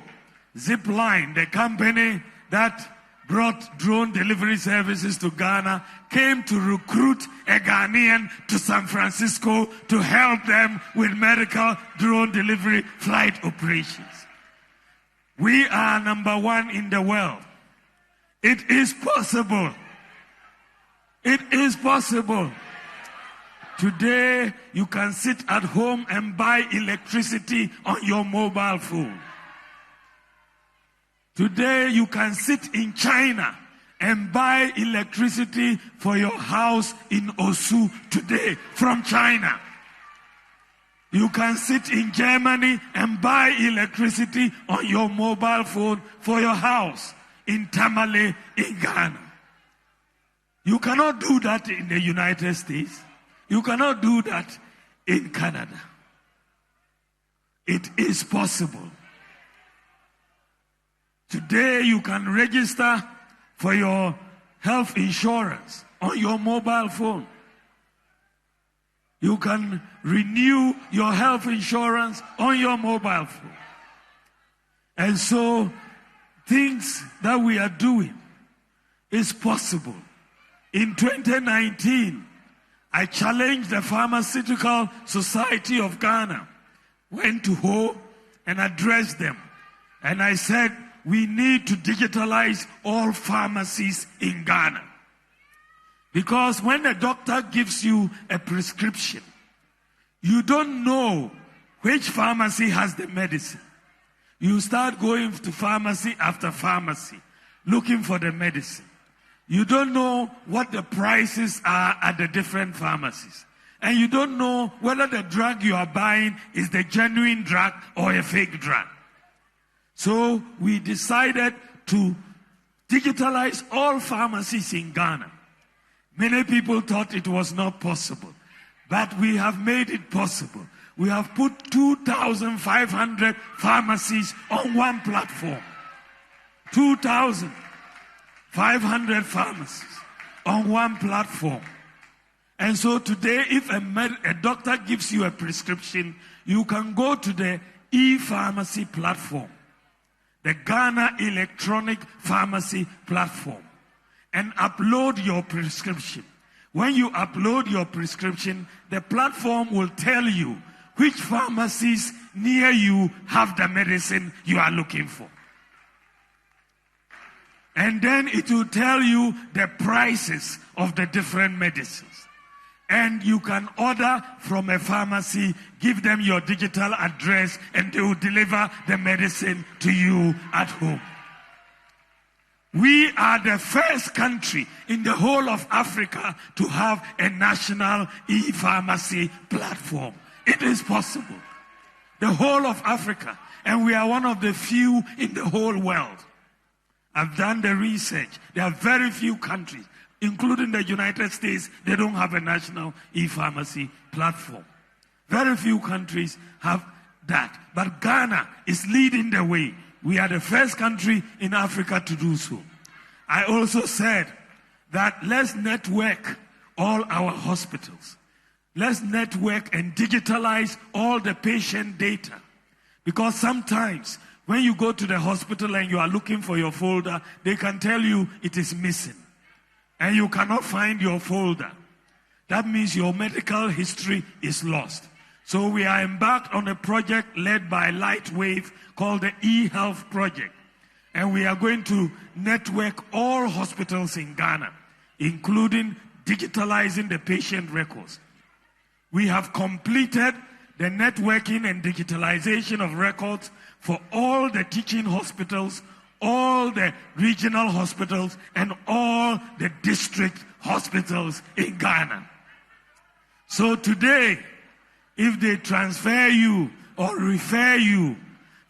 Zipline, the company that brought drone delivery services to Ghana, came to recruit a Ghanaian to San Francisco to help them with medical drone delivery flight operations. We are number 1 in the world. It is possible. It is possible. Today, you can sit at home and buy electricity on your mobile phone. Today, you can sit in China and buy electricity for your house in Osu today from China. You can sit in Germany and buy electricity on your mobile phone for your house in Tamale in Ghana. You cannot do that in the United States. You cannot do that in Canada. It is possible. Today you can register for your health insurance on your mobile phone. You can renew your health insurance on your mobile phone. And so things that we are doing is possible. In 2019, I challenged the Pharmaceutical Society of Ghana, went to Ho and addressed them. And I said, we need to digitalize all pharmacies in Ghana. Because when a doctor gives you a prescription, you don't know which pharmacy has the medicine. You start going to pharmacy after pharmacy, looking for the medicine. You don't know what the prices are at the different pharmacies. And you don't know whether the drug you are buying is the genuine drug or a fake drug. So we decided to digitalize all pharmacies in Ghana. Many people thought it was not possible, but we have made it possible. We have put 2,500 pharmacies on one platform. 2,500 pharmacies on one platform. And so today, if a doctor gives you a prescription, you can go to the e-pharmacy platform, the Ghana Electronic Pharmacy Platform, and upload your prescription. When you upload your prescription, the platform will tell you which pharmacies near you have the medicine you are looking for. And then it will tell you the prices of the different medicines. And you can order from a pharmacy, give them your digital address, and they will deliver the medicine to you at home. We are the first country in the whole of Africa to have a national e-pharmacy platform. It is possible. The whole of Africa. And we are one of the few in the whole world. I've done the research. There are very few countries, including the United States, they don't have a national e-pharmacy platform. Very few countries have that. But Ghana is leading the way. We are the first country in Africa to do so. I also said that let's network all our hospitals. Let's network and digitalize all the patient data. Because sometimes when you go to the hospital and you are looking for your folder, they can tell you it is missing. And you cannot find your folder. That means your medical history is lost. So we are embarked on a project led by Lightwave called the eHealth Project. And we are going to network all hospitals in Ghana, including digitalizing the patient records. We have completed the networking and digitalization of records for all the teaching hospitals, all the regional hospitals, and all the district hospitals in Ghana. So today, if they transfer you or refer you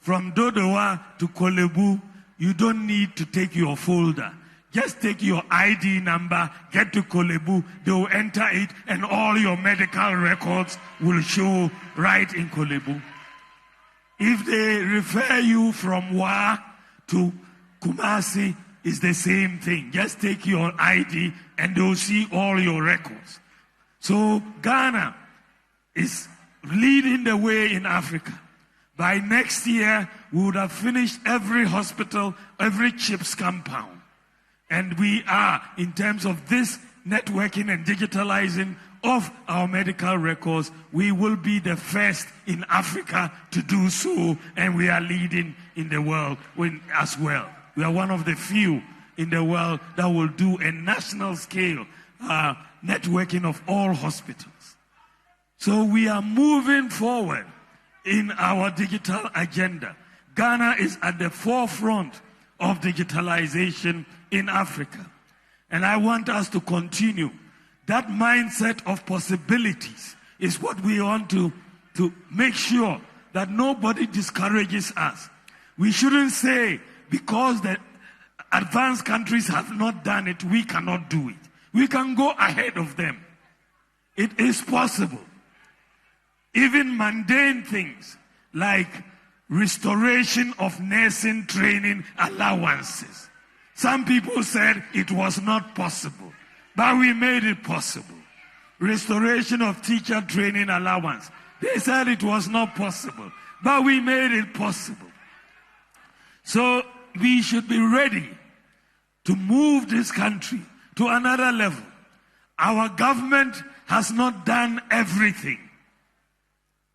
from Dodowa to Kolebu, you don't need to take your folder. Just take your ID number, get to Kolebu, they will enter it, and all your medical records will show right in Kolebu. If they refer you from Wa to Kumasi, it's the same thing. Just take your ID and they'll see all your records. So Ghana is leading the way in Africa. By next year, we would have finished every hospital, every CHIPS compound. And we are, in terms of this networking and digitalizing of our medical records, we will be the first in Africa to do so, and we are leading in the world as well. We are one of the few in the world that will do a national scale networking of all hospitals. So we are moving forward in our digital agenda. Ghana is at the forefront of digitalization in Africa. And I want us to continue. That mindset of possibilities is what we want to make sure that nobody discourages us. We shouldn't say because the advanced countries have not done it, we cannot do it. We can go ahead of them. It is possible. Even mundane things like restoration of nursing training allowances. Some people said it was not possible, but we made it possible. Restoration of teacher training allowance. They said it was not possible, but we made it possible. So we should be ready to move this country to another level. Our government has not done everything.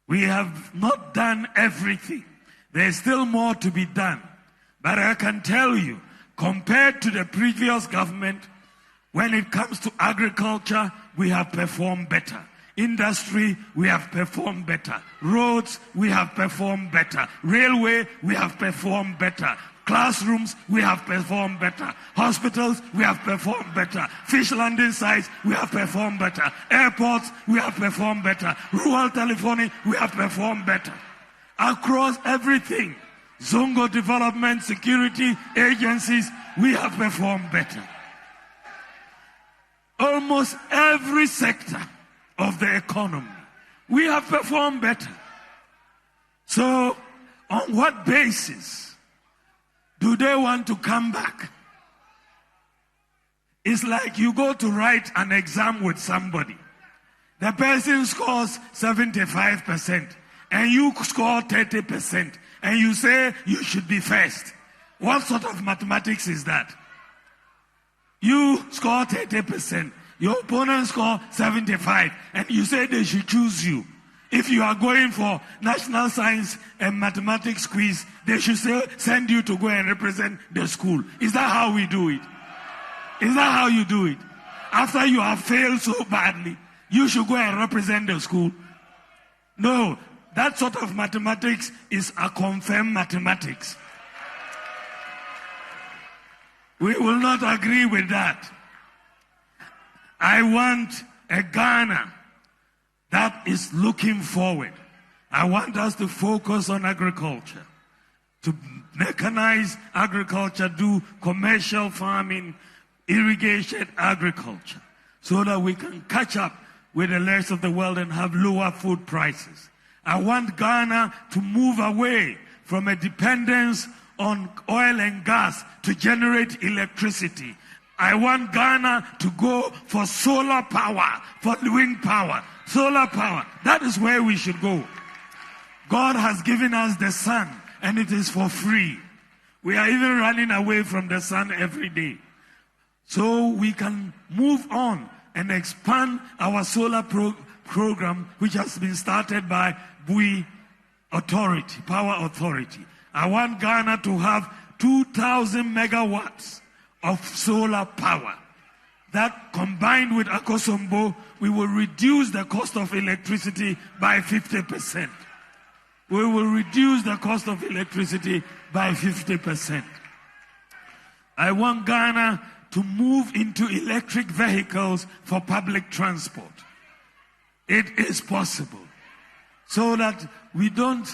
We have not done everything. There's still more to be done. But I can tell you, compared to the previous government, when it comes to agriculture, we have performed better. Industry, we have performed better. Roads, we have performed better. Railway, we have performed better. Classrooms, we have performed better. Hospitals, we have performed better. Fish landing sites, we have performed better. Airports, we have performed better. Rural telephony, we have performed better. Across everything, Zongo development, security agencies, we have performed better. Almost every sector of the economy, we have performed better. So, on what basis do they want to come back? It's like you go to write an exam with somebody. The person scores 75%, and you score 30%, and you say you should be first. What sort of mathematics is that? You score 30%, your opponent score 75%, and you say they should choose you. If you are going for national science and mathematics quiz, they should send you to go and represent the school. Is that how we do it? Is that how you do it? After you have failed so badly, you should go and represent the school. No, that sort of mathematics is a confirmed mathematics. We will not agree with that. I want a Ghana that is looking forward. I want us to focus on agriculture, to mechanize agriculture, do commercial farming, irrigation agriculture, so that we can catch up with the rest of the world and have lower food prices. I want Ghana to move away from a dependence on oil and gas to generate electricity. I want Ghana to go for solar power, for wind power, solar power. That is where we should go. God has given us the sun, and it is for free. We are even running away from the sun every day. So we can move on and expand our solar program, which has been started by Bui Authority, Power Authority. I want Ghana to have 2,000 megawatts of solar power. That, combined with Akosombo, we will reduce the cost of electricity by 50%. We will reduce the cost of electricity by 50%. I want Ghana to move into electric vehicles for public transport. It is possible, so that we don't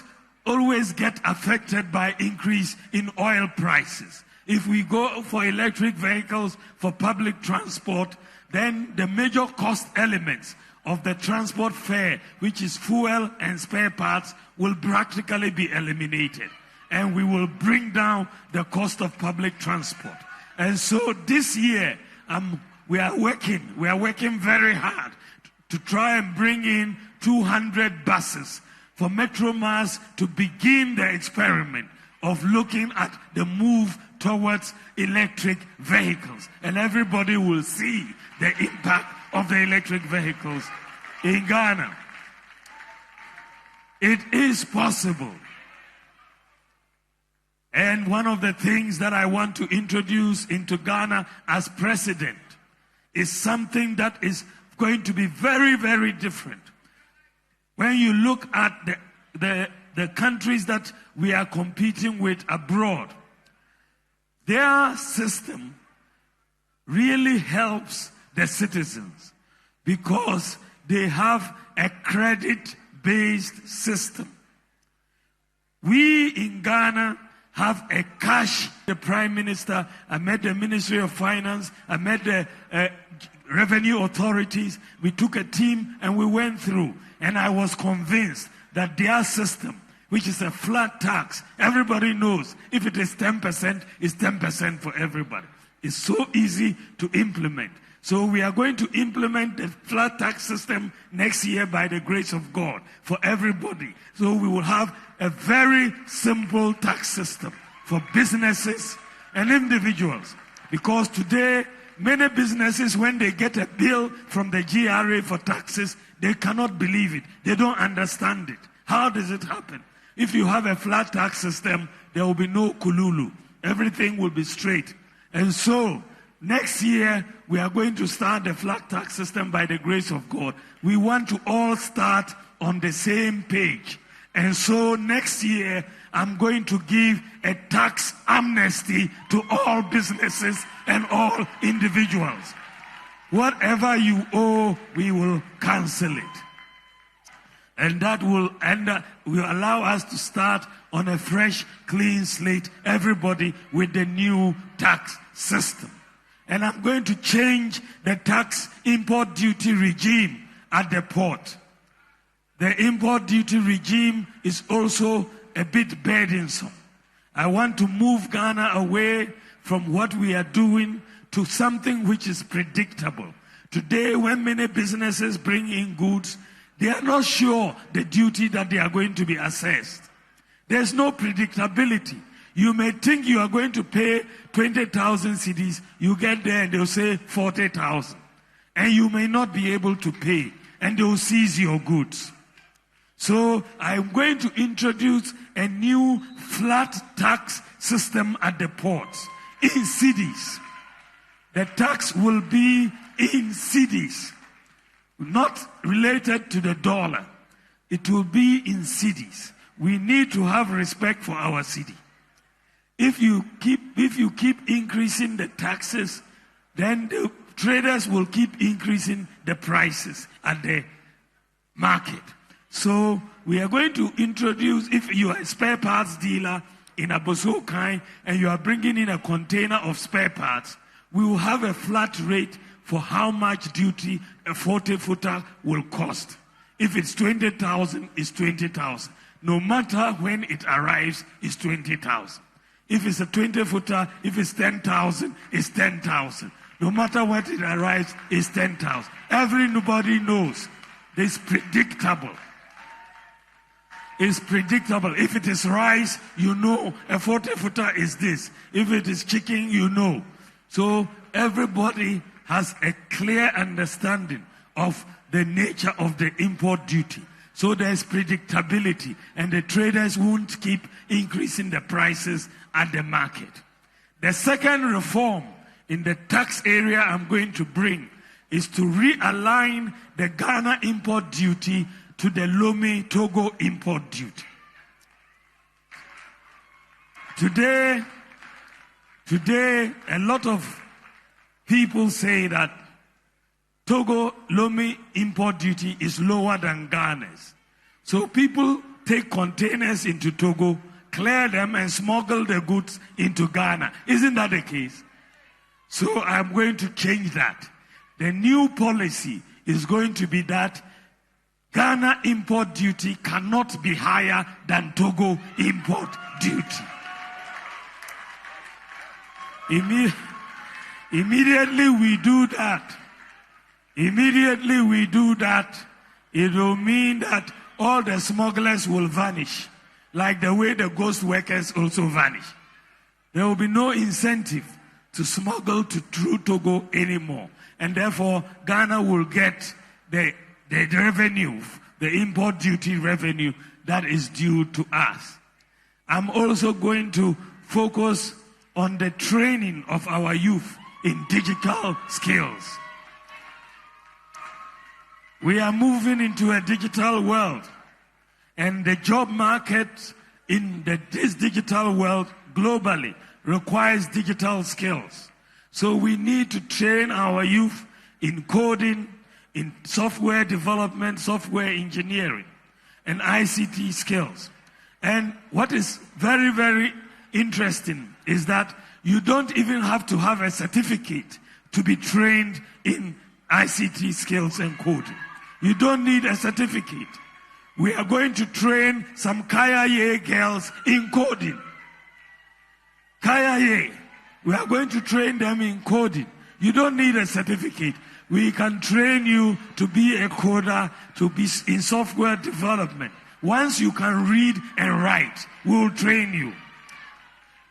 always get affected by increase in oil prices. If we go for electric vehicles for public transport, then the major cost elements of the transport fare, which is fuel and spare parts, will practically be eliminated. And we will bring down the cost of public transport. And so this year, we are working very hard to try and bring in 200 buses for Metro Mass to begin the experiment of looking at the move towards electric vehicles. And everybody will see the impact of the electric vehicles in Ghana. It is possible. And one of the things that I want to introduce into Ghana as president is something that is going to be very, very different. When you look at the countries that we are competing with abroad, their system really helps the citizens because they have a credit-based system. We in Ghana have a cash. The Prime Minister, I met the Ministry of Finance, I met the revenue authorities. We took a team and we went through. And I was convinced that their system, which is a flat tax, everybody knows if it is 10%, it's 10% for everybody. It's so easy to implement. So we are going to implement the flat tax system next year by the grace of God for everybody. So we will have a very simple tax system for businesses and individuals. Because today, many businesses, when they get a bill from the GRA for taxes, they cannot believe it. They don't understand it. How does it happen? If you have a flat tax system, there will be no kululu. Everything will be straight. And so, next year, we are going to start the flat tax system by the grace of God. We want to all start on the same page. And so, next year, I'm going to give a tax amnesty to all businesses and all individuals. Whatever you owe, we will cancel it. And that will allow us to start on a fresh, clean slate, everybody with the new tax system. And I'm going to change the tax import duty regime at the port. The import duty regime is also a bit burdensome. I want to move Ghana away from what we are doing to something which is predictable. Today, when many businesses bring in goods, they are not sure the duty that they are going to be assessed. There's no predictability. You may think you are going to pay 20,000 cedis. You get there and they'll say 40,000. And you may not be able to pay. And they'll seize your goods. So I'm going to introduce a new flat tax system at the ports in cities. The tax will be in cities, not related to the dollar. It will be in cities. We need to have respect for our city. If you keep increasing the taxes, then the traders will keep increasing the prices at the market. So we are going to introduce, if you are a spare parts dealer in Abosokai and you are bringing in a container of spare parts, we will have a flat rate for how much duty a 40-footer will cost. If it's 20,000, it's 20,000. No matter when it arrives, it's 20,000. If it's a 20-footer, if it's 10,000, it's 10,000. No matter what it arrives, it's 10,000. Everybody knows. It's predictable. It's predictable. If it is rice, you know a 40-footer is this. If it is chicken, you know. So everybody has a clear understanding of the nature of the import duty. So there's predictability, and the traders won't keep increasing the prices at the market. The second reform in the tax area I'm going to bring is to realign the Ghana import duty to the Lomé Togo import duty. Today, a lot of people say that Togo Lomé import duty is lower than Ghana's. So people take containers into Togo, clear them, and smuggle the goods into Ghana. Isn't that the case? So I'm going to change that. The new policy is going to be that Ghana import duty cannot be higher than Togo import duty. Immediately we do that, it will mean that all the smugglers will vanish, like the way the ghost workers also vanish. There will be no incentive to smuggle through Togo anymore. And therefore, Ghana will get the revenue, the import duty revenue that is due to us. I'm also going to focus on the training of our youth in digital skills. We are moving into a digital world, and the job market in this digital world globally requires digital skills. So we need to train our youth in coding, in software development, software engineering, and ICT skills. And what is very, very interesting is that you don't even have to have a certificate to be trained in ICT skills and coding. You don't need a certificate. We are going to train some Kaya girls in coding. Kaya, we are going to train them in coding. You don't need a certificate. We can train you to be a coder, to be in software development. Once you can read and write, we will train you.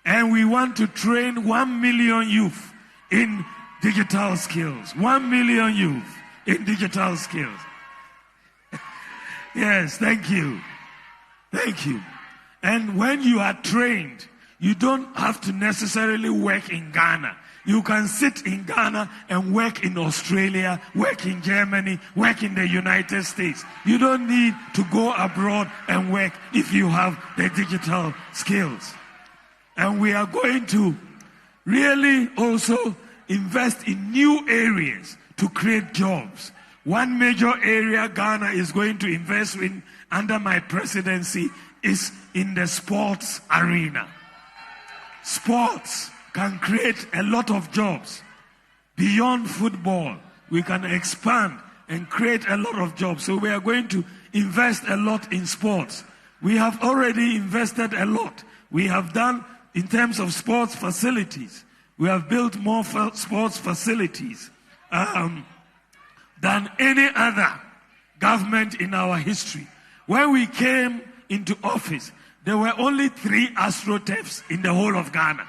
And we want to train 1 million youth in digital skills. 1 million youth in digital skills. Yes, thank you. Thank you. And when you are trained, you don't have to necessarily work in Ghana. You can sit in Ghana and work in Australia, work in Germany, work in the United States. You don't need to go abroad and work if you have the digital skills. And we are going to really also invest in new areas to create jobs. One major area Ghana is going to invest in under my presidency is in the sports arena. Sports can create a lot of jobs. Beyond football, we can expand and create a lot of jobs. So we are going to invest a lot in sports. We have already invested a lot. We have done, in terms of sports facilities, we have built more sports facilities than any other government in our history. When we came into office, there were only 3 astroturfs in the whole of Ghana.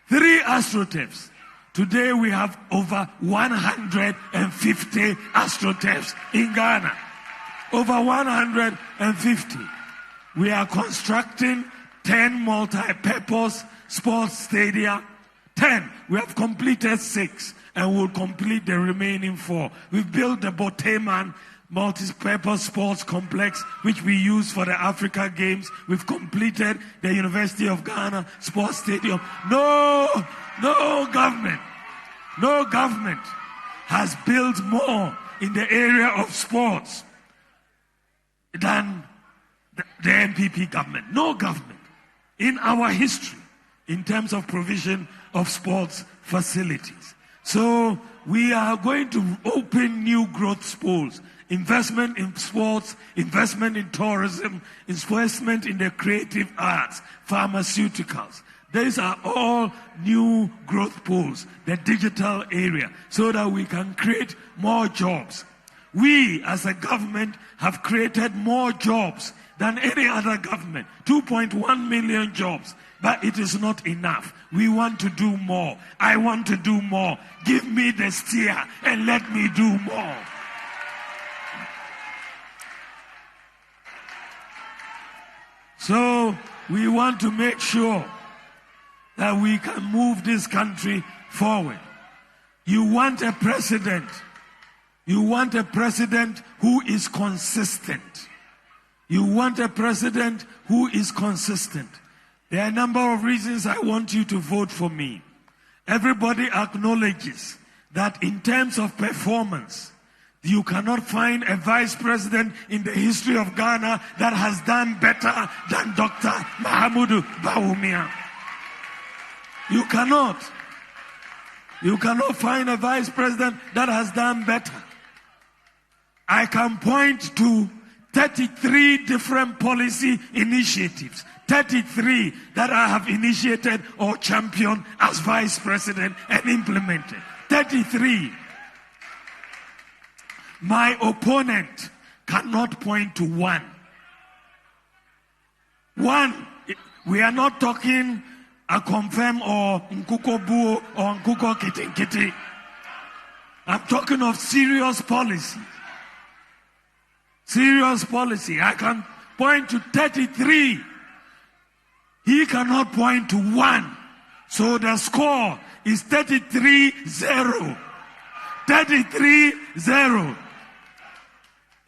3 astroturfs. Today we have over 150 astroturfs in Ghana. Over 150. We are constructing 10 multi-purpose sports stadia. 10. We have completed 6 and will complete the remaining 4. We've built the Boteman multi-purpose sports complex, which we use for the Africa Games. We've completed the University of Ghana sports stadium. No government has built more in the area of sports than the MPP government. No government in our history in terms of provision of sports facilities. So we are going to open new growth pools. Investment in sports, investment in tourism, investment in the creative arts, pharmaceuticals. These are all new growth pools, the digital area, so that we can create more jobs. We, as a government, have created more jobs than any other government, 2.1 million jobs. But it is not enough. We want to do more. I want to do more. Give me the steer and let me do more. So we want to make sure that we can move this country forward. You want a president. You want a president who is consistent. You want a president who is consistent. There are a number of reasons I want you to vote for me. Everybody acknowledges that in terms of performance, you cannot find a vice president in the history of Ghana that has done better than Dr. Mahamudu Bawumia. You cannot find a vice president that has done better. I can point to 33 different policy initiatives, 33 that I have initiated or championed as vice president and implemented. 33. My opponent cannot point to one. One, we are not talking a confirm or nkuko buo or nkuko kiti. I'm talking of serious policy. Serious policy. I can point to 33. He cannot point to one. So the score is 33-0. 33-0.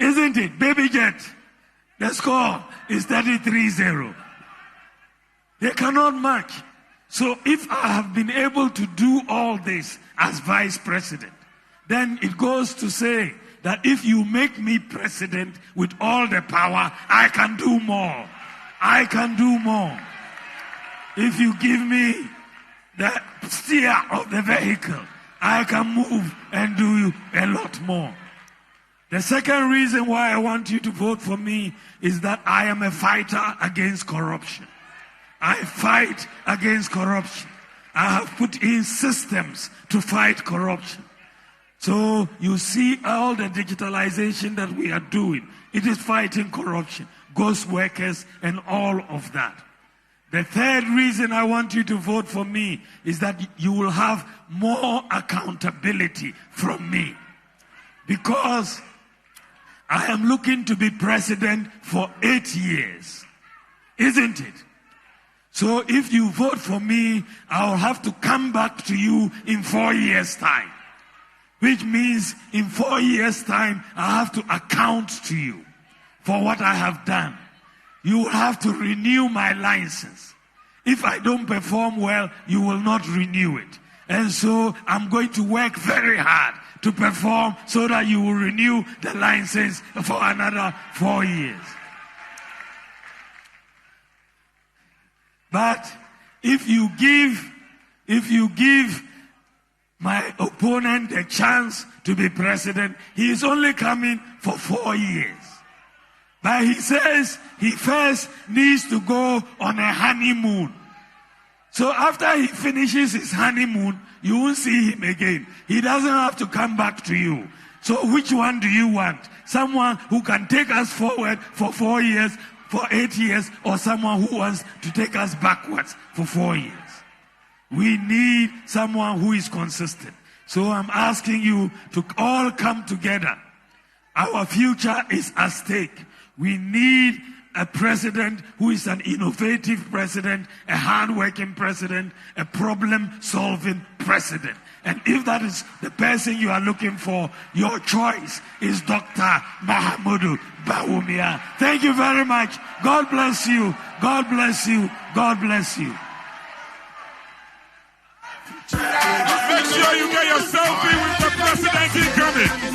Isn't it, Baby Jet? The score is 33-0. They cannot match. So if I have been able to do all this as vice president, then it goes to say that if you make me president with all the power, I can do more. I can do more. If you give me the steer of the vehicle, I can move and do a lot more. The second reason why I want you to vote for me is that I am a fighter against corruption. I fight against corruption. I have put in systems to fight corruption. So you see all the digitalization that we are doing. It is fighting corruption, ghost workers, and all of that. The third reason I want you to vote for me is that you will have more accountability from me. Because I am looking to be president for 8 years. Isn't it? So if you vote for me, I'll have to come back to you in 4 years' time. Which means in 4 years' time, I have to account to you for what I have done. You will have to renew my license. If I don't perform well, you will not renew it. And so I'm going to work very hard to perform so that you will renew the license for another 4 years. But if you give my opponent a chance to be president, he is only coming for 4 years. But he says he first needs to go on a honeymoon. So after he finishes his honeymoon, you won't see him again. He doesn't have to come back to you. So which one do you want? Someone who can take us forward for 4 years, for 8 years, or someone who wants to take us backwards for 4 years? We need someone who is consistent. So I'm asking you to all come together Our future is at stake. We need a president who is an innovative president, a hard-working president, a problem-solving president. And if that is the person you are looking for, your choice is Dr. Mahamudu Bawumia. Thank you very much. God bless you. God bless you. God bless you. Make sure you get your selfie with the president incoming.